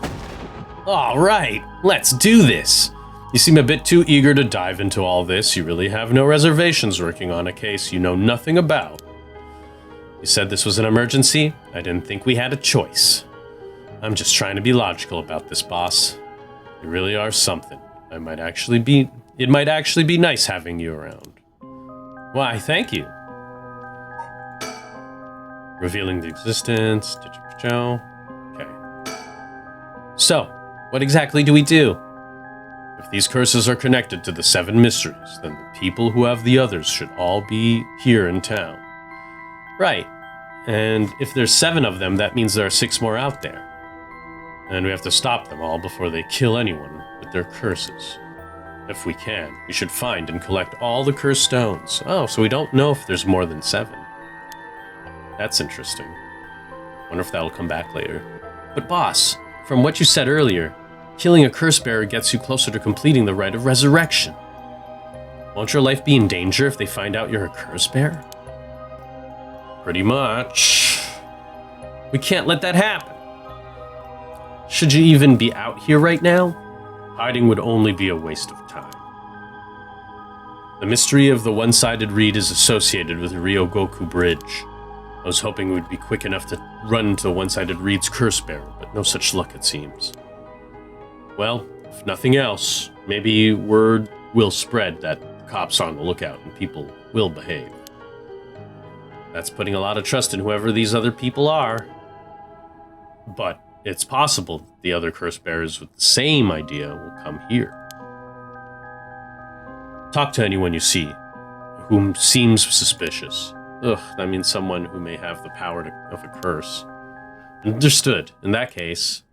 All right, let's do this. You seem a bit too eager to dive into all this. You really have no reservations working on a case you know nothing about. You said this was an emergency? I didn't think we had a choice. I'm just trying to be logical about this, boss. You really are something. It might actually be nice having you around. Why, thank you. Revealing the existence. Okay. So, what exactly do we do? If these curses are connected to the 7 mysteries, then the people who have the others should all be here in town. Right. And if there's 7 of them, that means there are 6 more out there. And we have to stop them all before they kill anyone with their curses. If we can, we should find and collect all the cursed stones. Oh, so we don't know if there's more than 7. That's interesting. Wonder if that'll come back later. But boss, from what you said earlier, killing a curse bearer gets you closer to completing the rite of resurrection. Won't your life be in danger if they find out you're a curse bearer? Pretty much. We can't let that happen. Should you even be out here right now? Hiding would only be a waste of time. The mystery of the one-sided reed is associated with Ryogoku Bridge. I was hoping we'd be quick enough to run into the one-sided reed's curse bearer, but no such luck it seems. Well, if nothing else, maybe word will spread that the cops are on the lookout and people will behave. That's putting a lot of trust in whoever these other people are. But it's possible the other curse bearers with the same idea will come here. Talk to anyone you see, whom seems suspicious. Ugh, that means someone who may have the power of a curse. Understood. In that case,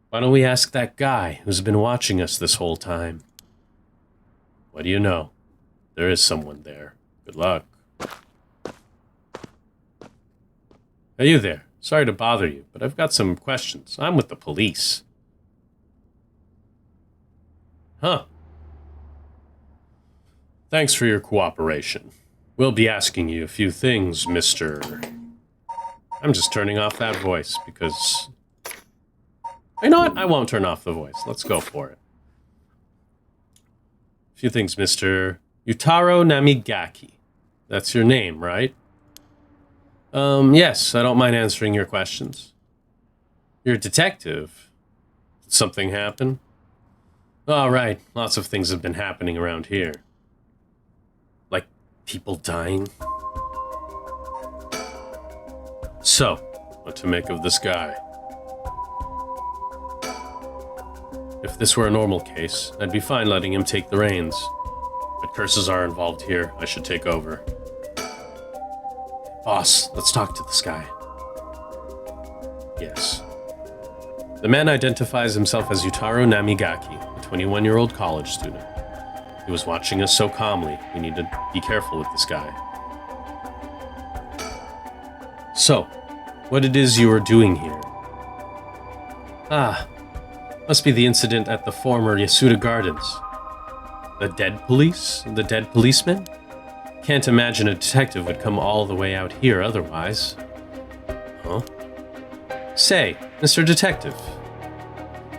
why don't we ask that guy who's been watching us this whole time? What do you know? There is someone there. Good luck. Hey, you there. Sorry to bother you, but I've got some questions. I'm with the police. Huh. Thanks for your cooperation. We'll be asking you a few things, Mr. I'm just turning off that voice because... You know what? I won't turn off the voice. Let's go for it. A few things, Mr. Yutaro Namigaki. That's your name, right? Yes, I don't mind answering your questions. You're a detective. Did something happen? All right, lots of things have been happening around here. Like people dying. So, what to make of this guy? If this were a normal case, I'd be fine letting him take the reins. But curses are involved here. I should take over. Boss, let's talk to this guy. Yes. The man identifies himself as Yutaro Namigaki, a 21-year-old college student. He was watching us so calmly, we need to be careful with this guy. So, what it is you are doing here? Ah, must be the incident at the former Yasuda Gardens. The dead police? The dead policeman? Can't imagine a detective would come all the way out here otherwise. Huh? Say, Mr. Detective,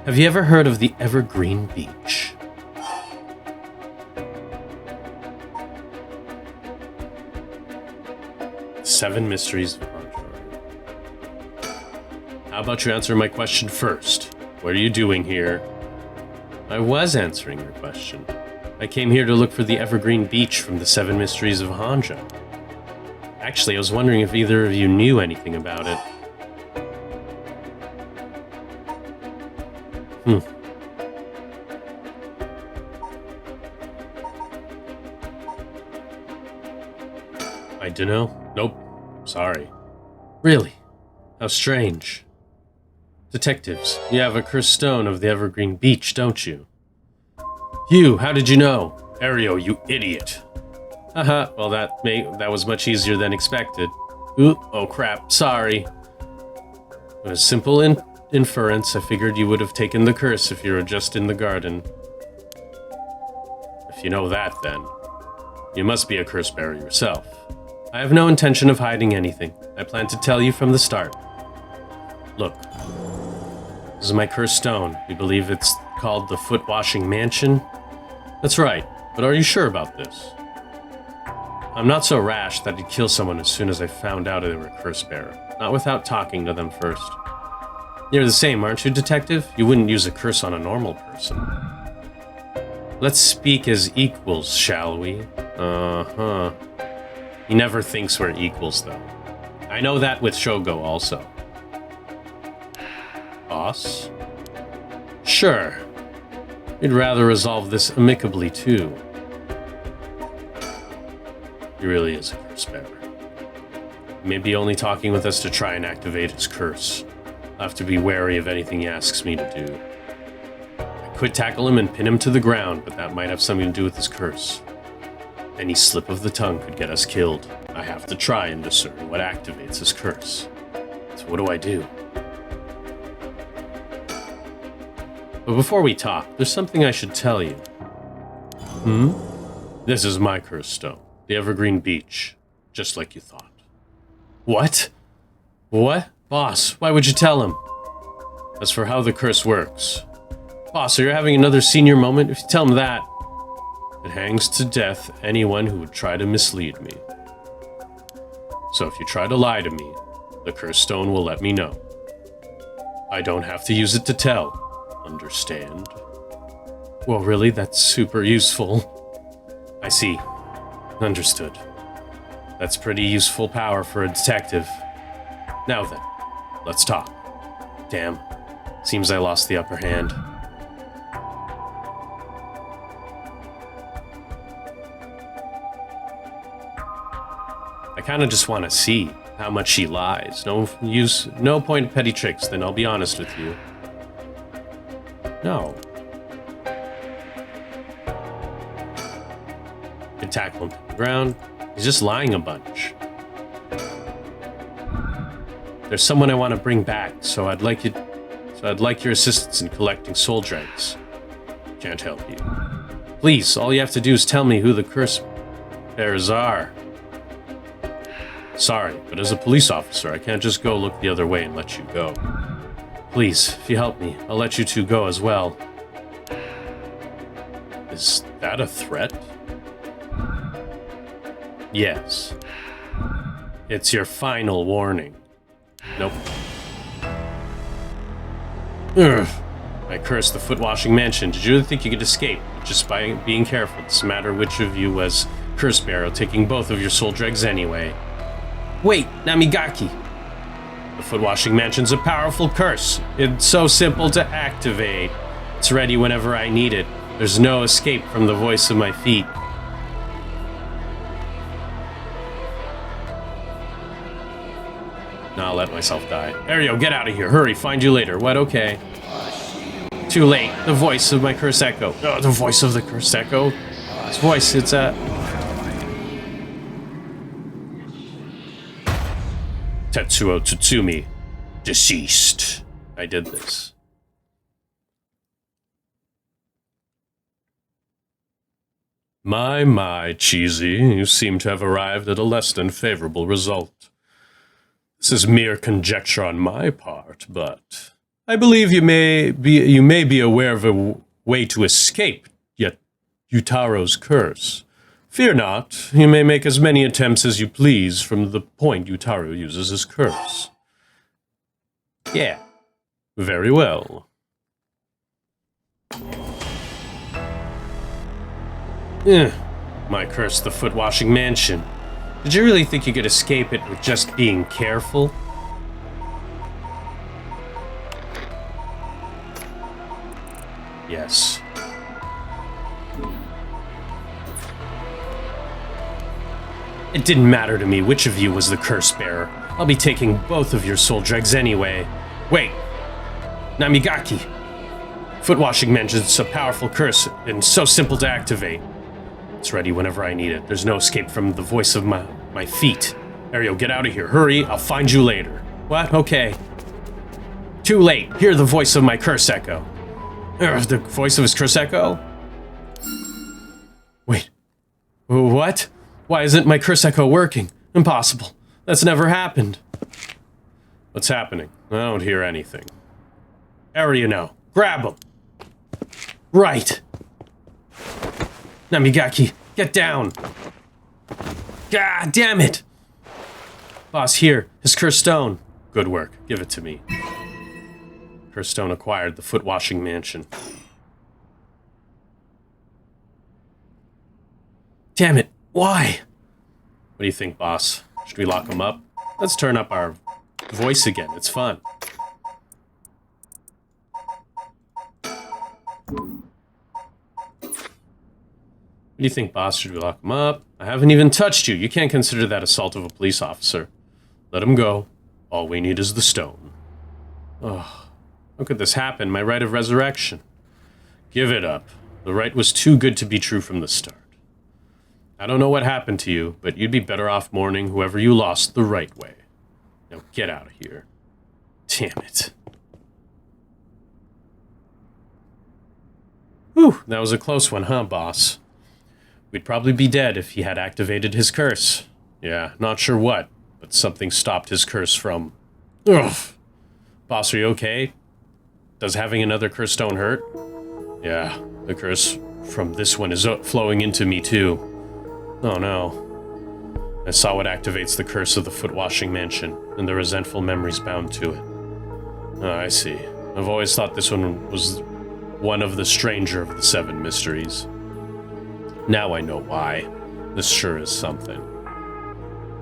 have you ever heard of the Evergreen Beach? Seven mysteries of Paranormal. How about you answer my question first? What are you doing here? I was answering your question. I came here to look for the Evergreen Beach from the Seven Mysteries of Hanja. Actually, I was wondering if either of you knew anything about it. I dunno. Nope. Sorry. Really? How strange. Detectives, you have a cursed stone of the Evergreen Beach, don't you? You, how did you know? Ario, you idiot. Haha, well that was much easier than expected. Oop, oh crap, sorry. A simple inference, I figured you would have taken the curse if you were just in the garden. If you know that, then, you must be a curse bearer yourself. I have no intention of hiding anything. I plan to tell you from the start. Look, this is my cursed stone. We believe it's called the Foot-Washing Mansion. That's right, but are you sure about this? I'm not so rash that I'd kill someone as soon as I found out they were a curse bearer. Not without talking to them first. You're the same, aren't you, detective? You wouldn't use a curse on a normal person. Let's speak as equals, shall we? Uh-huh. He never thinks we're equals, though. I know that with Shogo also. Boss? Sure. We'd rather resolve this amicably, too. He really is a curse bearer. He may be only talking with us to try and activate his curse. I'll have to be wary of anything he asks me to do. I could tackle him and pin him to the ground, but that might have something to do with his curse. Any slip of the tongue could get us killed. I have to try and discern what activates his curse. So what do I do? But before we talk, there's something I should tell you. This is my curse stone, the Evergreen Beach, just like you thought. What? What? Boss, why would you tell him? As for how the curse works. Boss, are you having another senior moment? If you tell him that, it hangs to death anyone who would try to mislead me. So if you try to lie to me, the cursed stone will let me know. I don't have to use it to tell. Understand? Well, really, that's super useful. I see. Understood. That's pretty useful power for a detective. Now then, let's talk. Damn. Seems I lost the upper hand. I kinda just wanna see how much she lies. No point in petty tricks, then I'll be honest with you. No. Could tackle him to the ground. He's just lying a bunch. There's someone I want to bring back, so I'd like your assistance in collecting soul dregs. Can't help you. Please, all you have to do is tell me who the curse bearers are. Sorry, but as a police officer, I can't just go look the other way and let you go. Please, if you help me, I'll let you two go as well. Is that a threat? Yes. It's your final warning. Nope. Ugh. I cursed the Foot-Washing Mansion. Did you really think you could escape just by being careful? It doesn't matter which of you was curse bearer, taking both of your soul dregs anyway. Wait, Namigaki! The Foot-Washing Mansion's a powerful curse. It's so simple to activate. It's ready whenever I need it. There's no escape from the voice of my feet. Now I'll let myself die. Ario, get out of here. Hurry, find you later. What? Okay. Too late. The voice of my cursed echo. Oh, the voice of the cursed echo. His voice, it's Tetsuo Tsutsumi. Deceased. I did this. My, Cheesy, you seem to have arrived at a less than favorable result. This is mere conjecture on my part, but I believe you may be aware of a way to escape Yutaro's curse. Fear not, you may make as many attempts as you please from the point Yutaro uses his curse. Yeah, very well. My curse, the Foot-Washing Mansion. Did you really think you could escape it with just being careful? Yes. It didn't matter to me which of you was the curse bearer. I'll be taking both of your soul dregs anyway. Wait. Namigaki. Foot-Washing Mansion's a powerful curse and so simple to activate. It's ready whenever I need it. There's no escape from the voice of my feet. Ario, get out of here. Hurry, I'll find you later. What? Okay. Too late. Hear the voice of my curse echo. The voice of his curse echo? Wait. What? Why isn't my curse echo working? Impossible. That's never happened. What's happening? I don't hear anything. Area now. Grab him. Right. Namigaki, get down. God damn it. Boss, here. His cursed stone. Good work. Give it to me. Cursed stone acquired. The foot-washing mansion. Damn it. Why? What do you think, boss? Should we lock him up? Let's turn up our voice again. It's fun. What do you think, boss? Should we lock him up? I haven't even touched you. You can't consider that assault of a police officer. Let him go. All we need is the stone. Oh, how could this happen? My right of resurrection. Give it up. The right was too good to be true from the start. I don't know what happened to you, but you'd be better off mourning whoever you lost the right way. Now get out of here. Damn it. Whew, that was a close one, huh, boss? We'd probably be dead if he had activated his curse. Yeah, not sure what, but something stopped his curse from... Ugh. Boss, are you okay? Does having another curse stone hurt? Yeah, the curse from this one is flowing into me too. Oh no. I saw what activates the curse of the foot-washing mansion, and the resentful memories bound to it. Oh, I see. I've always thought this one was one of the stranger of the 7 mysteries. Now I know why. This sure is something.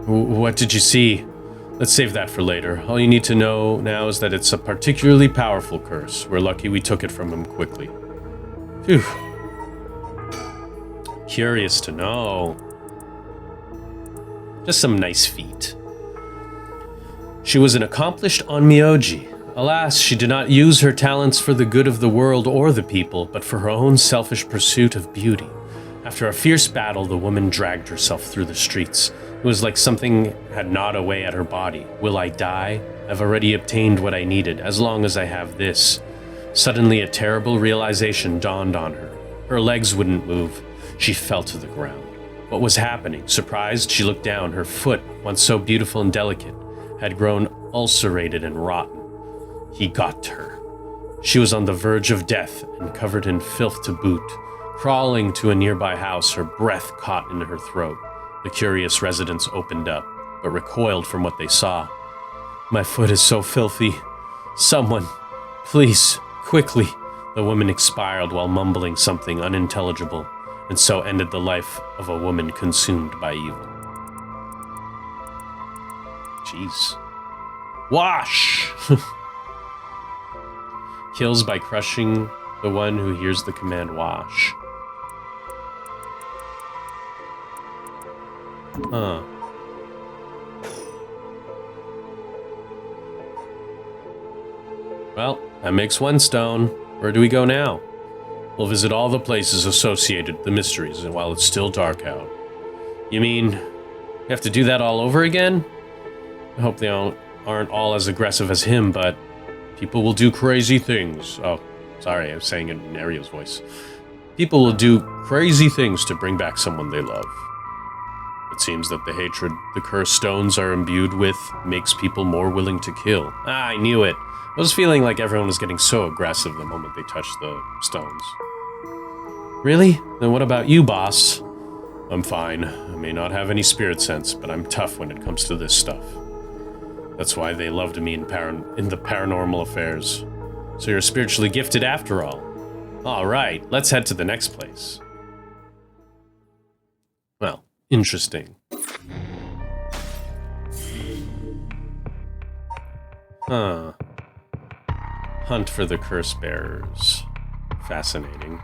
What did you see? Let's save that for later. All you need to know now is that it's a particularly powerful curse. We're lucky we took it from him quickly. Phew. Curious to know. Just some nice feat. She was an accomplished onmyoji. Alas, she did not use her talents for the good of the world or the people, but for her own selfish pursuit of beauty. After a fierce battle, the woman dragged herself through the streets. It was like something had gnawed away at her body. Will I die? I've already obtained what I needed, as long as I have this. Suddenly, a terrible realization dawned on her. Her legs wouldn't move. She fell to the ground. What was happening? Surprised, she looked down. Her foot, once so beautiful and delicate, had grown ulcerated and rotten. He got her. She was on the verge of death and covered in filth to boot. Crawling to a nearby house, her breath caught into her throat. The curious residents opened up, but recoiled from what they saw. My foot is so filthy. Someone, please, quickly. The woman expired while mumbling something unintelligible, and so ended the life of a woman consumed by evil. Jeez. Wash! Kills by crushing the one who hears the command wash. Huh. Well, that makes one stone. Where do we go now? We'll visit all the places associated with the mysteries and while it's still dark out. You mean, we have to do that all over again? I hope they aren't all as aggressive as him, but people will do crazy things. Oh, sorry, I was saying it in Ariel's voice. People will do crazy things to bring back someone they love. It seems that the hatred the cursed stones are imbued with makes people more willing to kill. Ah, I knew it. I was feeling like everyone was getting so aggressive the moment they touched the stones. Really? Then what about you, boss? I'm fine. I may not have any spirit sense, but I'm tough when it comes to this stuff. That's why they loved me in the paranormal affairs. So you're spiritually gifted after all. All right, let's head to the next place. Well, interesting. Huh. Hunt for the curse bearers. Fascinating.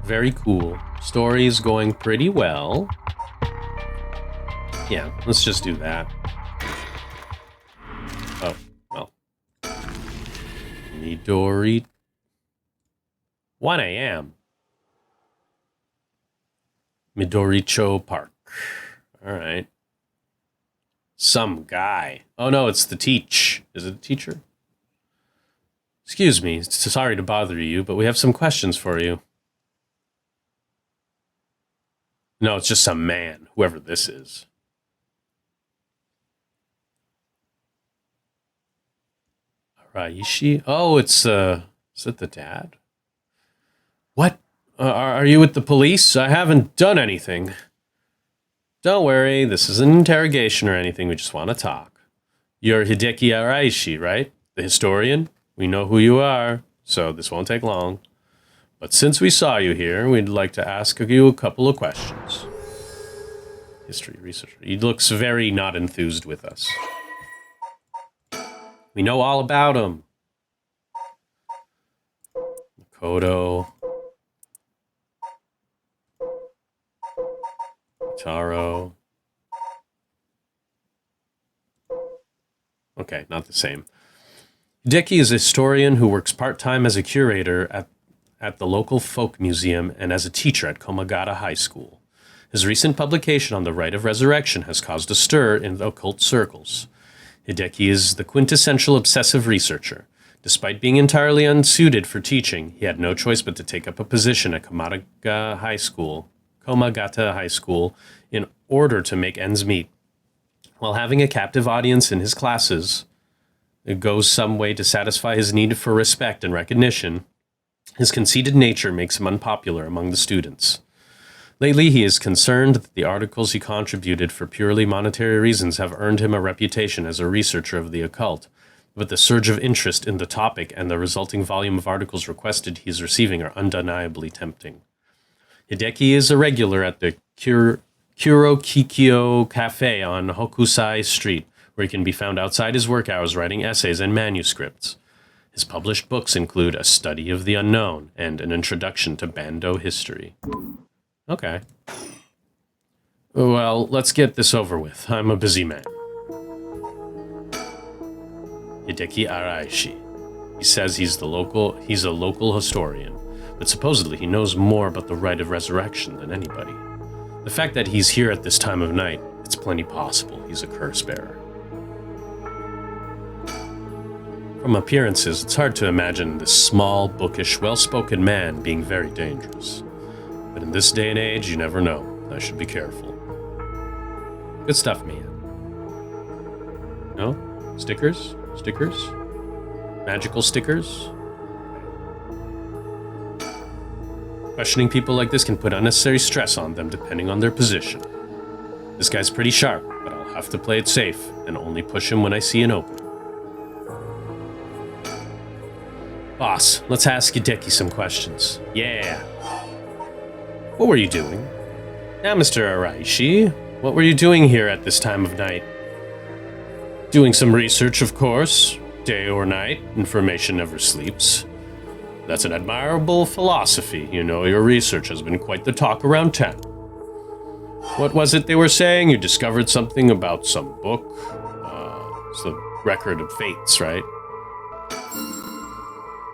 Very cool. Story's going pretty well. Yeah, let's just do that. Oh, well. Midori. 1 a.m. Midoricho Park. Alright. Some guy. Oh no, it's the teach. Is it a teacher? Excuse me, sorry to bother you, but we have some questions for you. No, it's just some man, whoever this is. Raishi? Oh, is it the dad? What? Are you with the police? I haven't done anything. Don't worry, this isn't an interrogation or anything, we just want to talk. You're Hideki Araishi, right? The historian? We know who you are, so this won't take long. But since we saw you here, we'd like to ask you a couple of questions. History researcher. He looks very not enthused with us. We know all about him. Makoto. Taro. Okay, not the same. Hideki is a historian who works part-time as a curator at the local folk museum and as a teacher at Komagata High School. His recent publication on the rite of resurrection has caused a stir in the occult circles. Hideki is the quintessential obsessive researcher. Despite being entirely unsuited for teaching, he had no choice but to take up a position at Komagata High School in order to make ends meet. While having a captive audience in his classes, it goes some way to satisfy his need for respect and recognition. His conceited nature makes him unpopular among the students. Lately, he is concerned that the articles he contributed for purely monetary reasons have earned him a reputation as a researcher of the occult, but the surge of interest in the topic and the resulting volume of articles requested he is receiving are undeniably tempting. Hideki is a regular at the Kurokikyo Cafe on Hokusai Street, where he can be found outside his work hours writing essays and manuscripts. His published books include A Study of the Unknown and An Introduction to Bando History. Okay. Well, let's get this over with. I'm a busy man. Hideki Araishi. He says he's a local historian, but supposedly he knows more about the rite of resurrection than anybody. The fact that he's here at this time of night, it's plenty possible he's a curse bearer. From appearances, it's hard to imagine this small, bookish, well-spoken man being very dangerous. But in this day and age, you never know. I should be careful. Good stuff, man. No? Stickers? Stickers? Magical stickers? Questioning people like this can put unnecessary stress on them depending on their position. This guy's pretty sharp, but I'll have to play it safe and only push him when I see an opening. Boss, let's ask Hideki some questions. Yeah. What were you doing? Now, Mr. Araishi, what were you doing here at this time of night? Doing some research, of course. Day or night, information never sleeps. That's an admirable philosophy. You know, your research has been quite the talk around town. What was it they were saying? You discovered something about some book? It's the Record of Fates, right?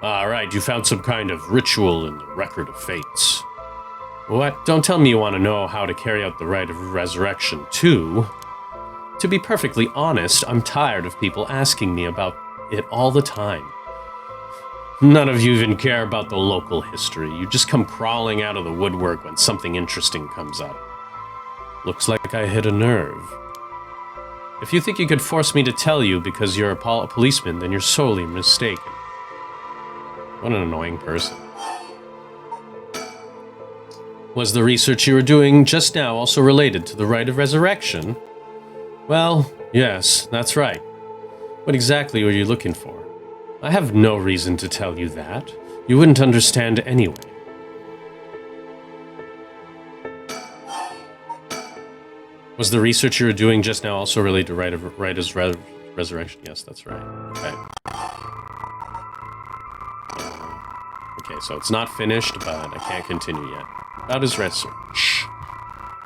Right, you found some kind of ritual in the Record of Fates. What? Don't tell me you want to know how to carry out the rite of resurrection, too. To be perfectly honest, I'm tired of people asking me about it all the time. None of you even care about the local history. You just come crawling out of the woodwork when something interesting comes up. Looks like I hit a nerve. If you think you could force me to tell you because you're a policeman, then you're sorely mistaken. What an annoying person. Was the research you were doing just now also related to the rite of resurrection? Well, yes, that's right. What exactly were you looking for? I have no reason to tell you that. You wouldn't understand anyway. Was the research you were doing just now also related to rite of resurrection? Yes, that's right. Okay. Okay, so it's not finished, but I can't continue yet. About his research.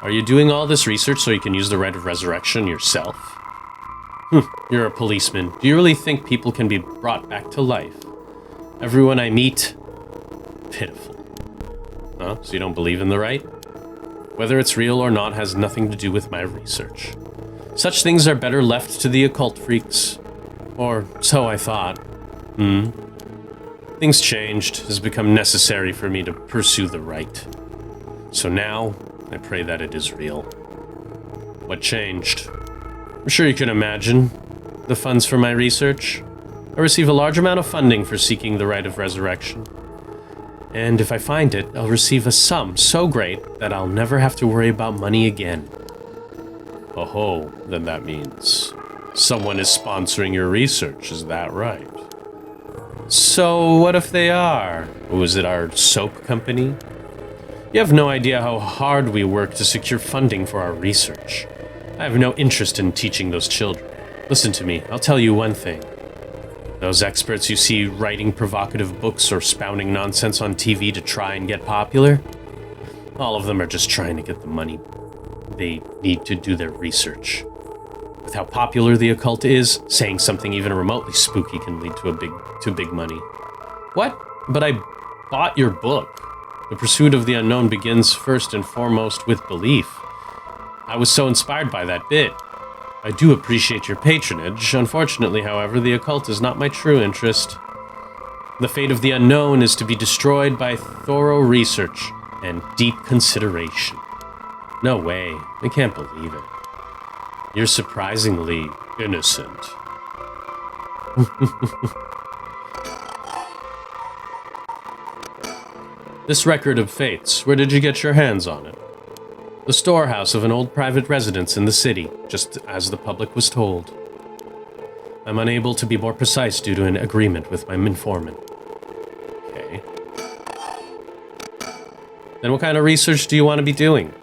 Are you doing all this research so you can use the rite of resurrection yourself? You're a policeman. Do you really think people can be brought back to life? Everyone I meet... pitiful. Huh? So you don't believe in the rite? Whether it's real or not has nothing to do with my research. Such things are better left to the occult freaks. Or so I thought. Things changed. It has become necessary for me to pursue the rite. So now, I pray that it is real. What changed? I'm sure you can imagine. The funds for my research. I receive a large amount of funding for seeking the right of resurrection. And if I find it, I'll receive a sum so great that I'll never have to worry about money again. Oh, then that means someone is sponsoring your research, is that right? So what if they are? Was it our soap company? You have no idea how hard we work to secure funding for our research. I have no interest in teaching those children. Listen to me, I'll tell you one thing. Those experts you see writing provocative books or spouting nonsense on TV to try and get popular, all of them are just trying to get the money they need to do their research. With how popular the occult is, saying something even remotely spooky can lead to big money. What? But I bought your book. The pursuit of the unknown begins first and foremost with belief. I was so inspired by that bit. I do appreciate your patronage. Unfortunately, however, the occult is not my true interest. The fate of the unknown is to be destroyed by thorough research and deep consideration. No way. I can't believe it. You're surprisingly innocent. This record of fates, where did you get your hands on it? The storehouse of an old private residence in the city, just as the public was told. I'm unable to be more precise due to an agreement with my informant. Okay. Then what kind of research do you want to be doing?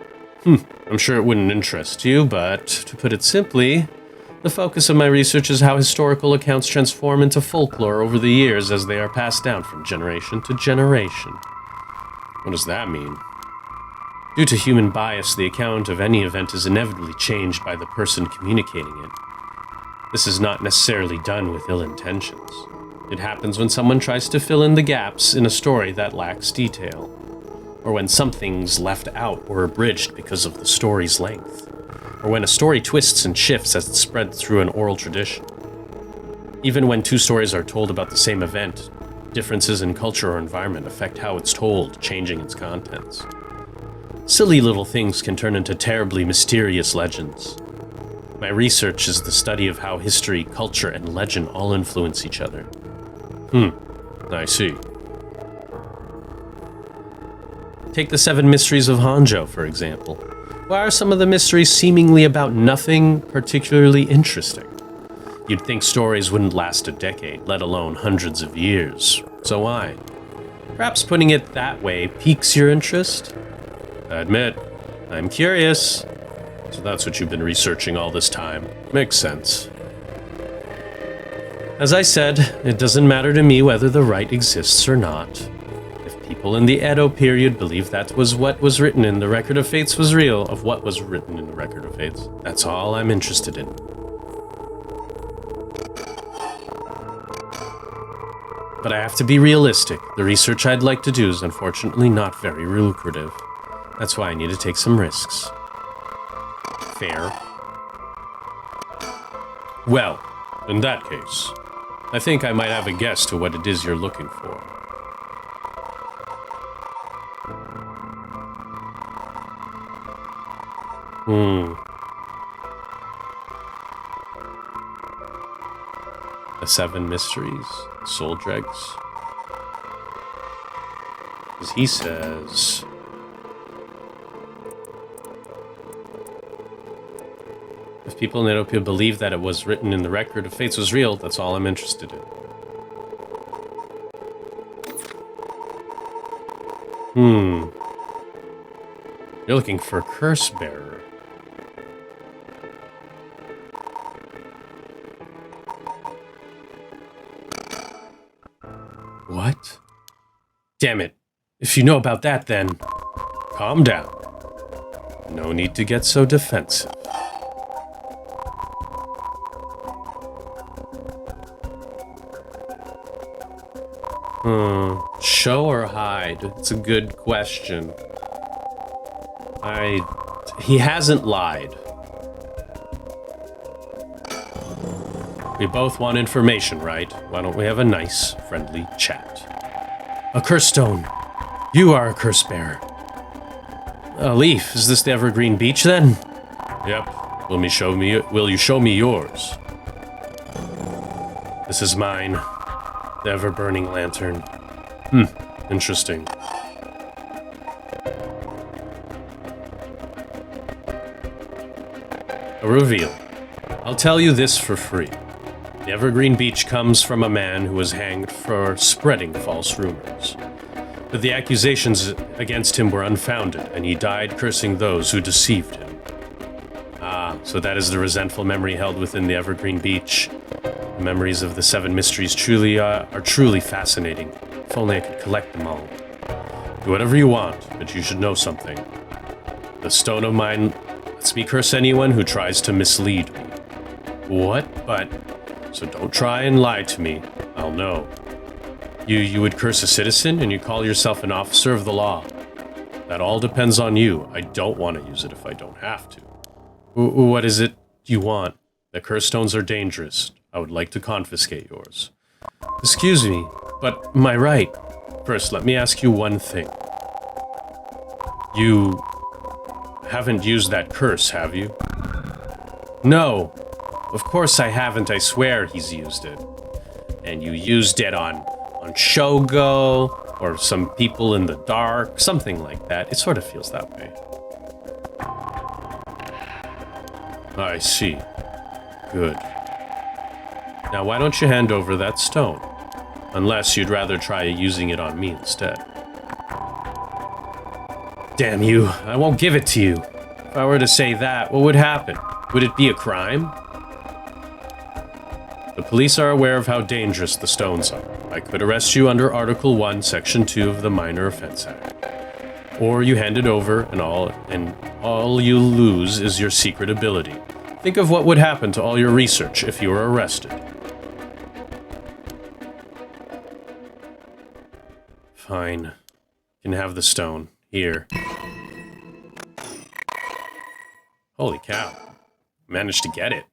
I'm sure it wouldn't interest you, but to put it simply, the focus of my research is how historical accounts transform into folklore over the years as they are passed down from generation to generation. What does that mean? Due to human bias, the account of any event is inevitably changed by the person communicating it. This is not necessarily done with ill intentions. It happens when someone tries to fill in the gaps in a story that lacks detail, or when something's left out or abridged because of the story's length, or when a story twists and shifts as it's spread through an oral tradition. Even when two stories are told about the same event, differences in culture or environment affect how it's told, changing its contents. Silly little things can turn into terribly mysterious legends. My research is the study of how history, culture, and legend all influence each other. I see. Take the 7 Mysteries of Hanzhou, for example. Why are some of the mysteries seemingly about nothing particularly interesting? You'd think stories wouldn't last a decade, let alone hundreds of years. So why? Perhaps putting it that way piques your interest? I admit, I'm curious. So that's what you've been researching all this time. Makes sense. As I said, it doesn't matter to me whether the right exists or not. If people in the Edo period believe that was what was written in the Record of Fates was real, of what was written in the Record of Fates, that's all I'm interested in. But I have to be realistic. The research I'd like to do is unfortunately not very lucrative. That's why I need to take some risks. Fair. Well, in that case, I think I might have a guess to what it is you're looking for. The 7 Mysteries, Soul Dregs. As he says, if people in Ethiopia believe that it was written in the Record of Fates was real, that's all I'm interested in. You're looking for a curse bearer. What? Damn it. If you know about that, then calm down. No need to get so defensive. Show or hide? It's a good question. He hasn't lied. We both want information, right? Why don't we have a nice, friendly chat? A curse stone. You are a curse bearer. Leaf, is this the Evergreen Beach then? Yep. Will you show me yours? This is mine. The ever-burning lantern. Interesting. A reveal. I'll tell you this for free. The Evergreen Beach comes from a man who was hanged for spreading false rumors. But the accusations against him were unfounded, and he died cursing those who deceived him. Ah, so that is the resentful memory held within the Evergreen Beach. The memories of the seven mysteries are truly fascinating. If only I could collect them all. Do whatever you want, but you should know something. The stone of mine lets me curse anyone who tries to mislead me. What? But... So don't try and lie to me. I'll know. You would curse a citizen, and you call yourself an officer of the law. That all depends on you. I don't want to use it if I don't have to. What is it you want? The curse stones are dangerous. I would like to confiscate yours. Excuse me, but my right. First, let me ask you one thing. You haven't used that curse, have you? No. Of course I haven't. I swear he's used it. And you used it on Shogo, or some people in the dark, something like that. It sort of feels that way. I see. Good. Now why don't you hand over that stone? Unless you'd rather try using it on me instead. Damn you, I won't give it to you. If I were to say that, what would happen? Would it be a crime? The police are aware of how dangerous the stones are. I could arrest you under Article 1, Section 2 of the Minor Offense Act. Or you hand it over, and all you lose is your secret ability. Think of what would happen to all your research if you were arrested. Fine. You can have the stone. Here. Holy cow. Managed to get it.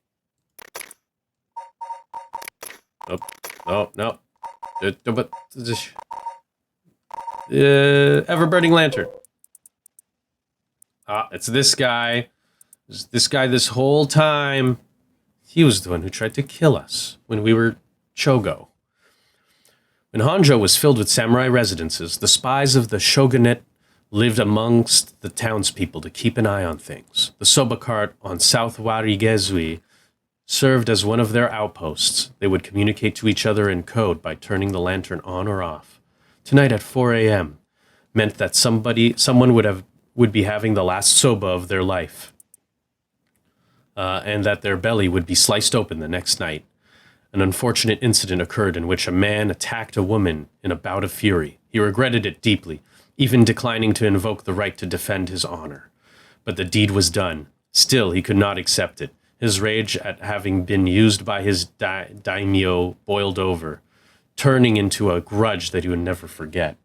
Oh, no. Ever-burning lantern. Ah, it's this guy. It's this guy this whole time. He was the one who tried to kill us when we were Chogo. When Honjo was filled with samurai residences, the spies of the shogunate lived amongst the townspeople to keep an eye on things. The soba cart on South Warigezui served as one of their outposts. They would communicate to each other in code by turning the lantern on or off. Tonight at 4 a.m. meant that someone would be having the last soba of their life, and that their belly would be sliced open the next night. An unfortunate incident occurred in which a man attacked a woman in a bout of fury. He regretted it deeply, even declining to invoke the right to defend his honor. But the deed was done. Still, he could not accept it. His rage at having been used by his daimyo boiled over, turning into a grudge that he would never forget.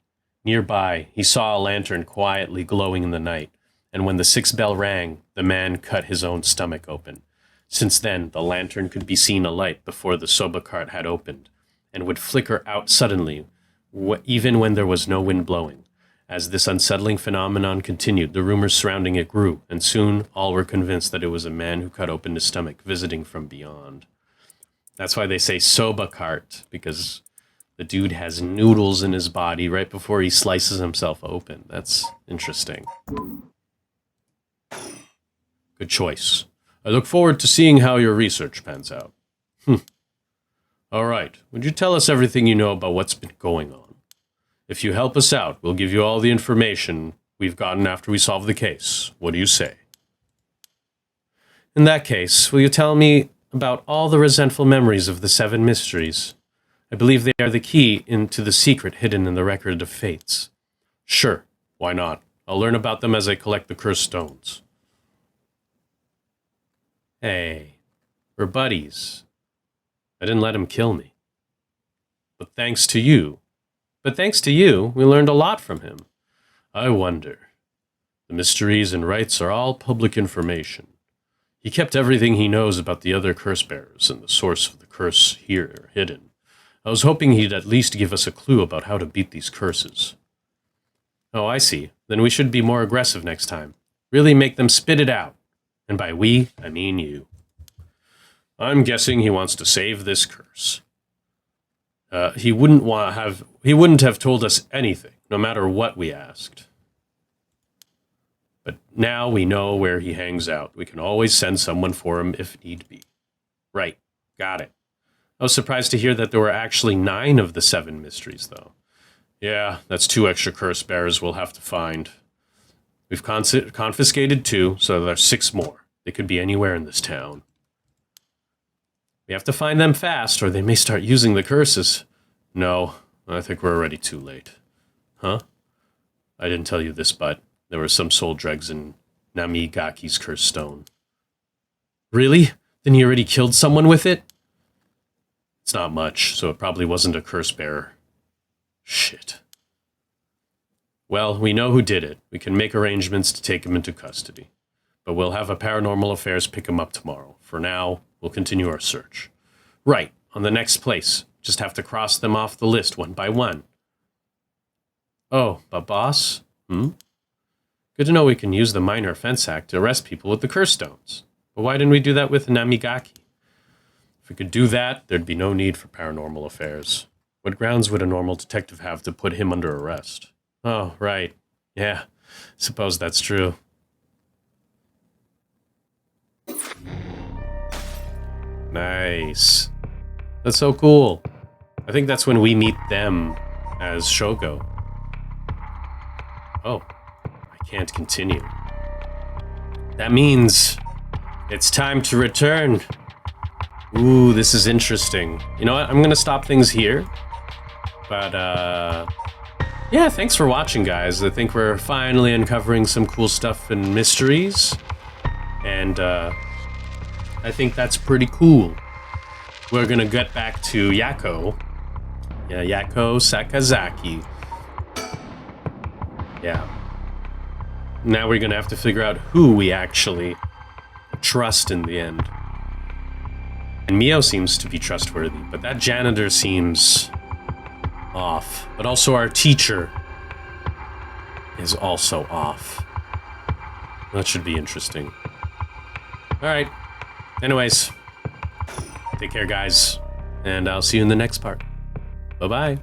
Nearby, he saw a lantern quietly glowing in the night, and when the 6th bell rang, the man cut his own stomach open. Since then, the lantern could be seen alight before the soba cart had opened, and would flicker out suddenly, even when there was no wind blowing. As this unsettling phenomenon continued, the rumors surrounding it grew, and soon all were convinced that it was a man who cut open his stomach, visiting from beyond. That's why they say soba cart, because the dude has noodles in his body right before he slices himself open. That's interesting. Good choice. I look forward to seeing how your research pans out. All right, would you tell us everything you know about what's been going on? If you help us out, we'll give you all the information we've gotten after we solve the case. What do you say? In that case, will you tell me about all the resentful memories of the 7 mysteries? I believe they are the key into the secret hidden in the record of fates. Sure, why not? I'll learn about them as I collect the cursed stones. Hey, we're buddies. I didn't let him kill me. But thanks to you, we learned a lot from him. I wonder. The mysteries and rites are all public information. He kept everything he knows about the other curse bearers and the source of the curse here hidden. I was hoping he'd at least give us a clue about how to beat these curses. Oh, I see. Then we should be more aggressive next time. Really make them spit it out. And by we, I mean you. I'm guessing he wants to save this curse. He wouldn't have told us anything, no matter what we asked. But now we know where he hangs out. We can always send someone for him if need be. Right, got it. I was surprised to hear that there were actually 9 of the 7 mysteries, though. Yeah, that's 2 extra curse bearers we'll have to find. We've confiscated 2, so there's 6 more. They could be anywhere in this town. We have to find them fast, or they may start using the curses. No, I think we're already too late. Huh? I didn't tell you this, but there were some soul dregs in Namigaki's cursed stone. Really? Then he already killed someone with it? It's not much, so it probably wasn't a curse bearer. Shit. Well, we know who did it. We can make arrangements to take him into custody. But we'll have a Paranormal Affairs pick him up tomorrow. For now, we'll continue our search. Right, on the next place. Just have to cross them off the list one by one. Oh, but boss? Good to know we can use the Minor Offense Act to arrest people with the curse stones. But why didn't we do that with Namigaki? If we could do that, there'd be no need for Paranormal Affairs. What grounds would a normal detective have to put him under arrest? Oh, right. Yeah, suppose that's true. Nice. That's so cool. I think that's when we meet them as Shogo. Oh, I can't continue. That means it's time to return. Ooh, this is interesting. You know what? I'm gonna stop things here. But, yeah, thanks for watching, guys. I think we're finally uncovering some cool stuff and mysteries. And, I think that's pretty cool. We're gonna get back to Yako. Yeah, Yako Sakazaki. Yeah. Now we're gonna have to figure out who we actually trust in the end. And Mio seems to be trustworthy, but that janitor seems off. But also our teacher is also off. That should be interesting. Alright. Anyways, take care, guys, and I'll see you in the next part. Bye-bye.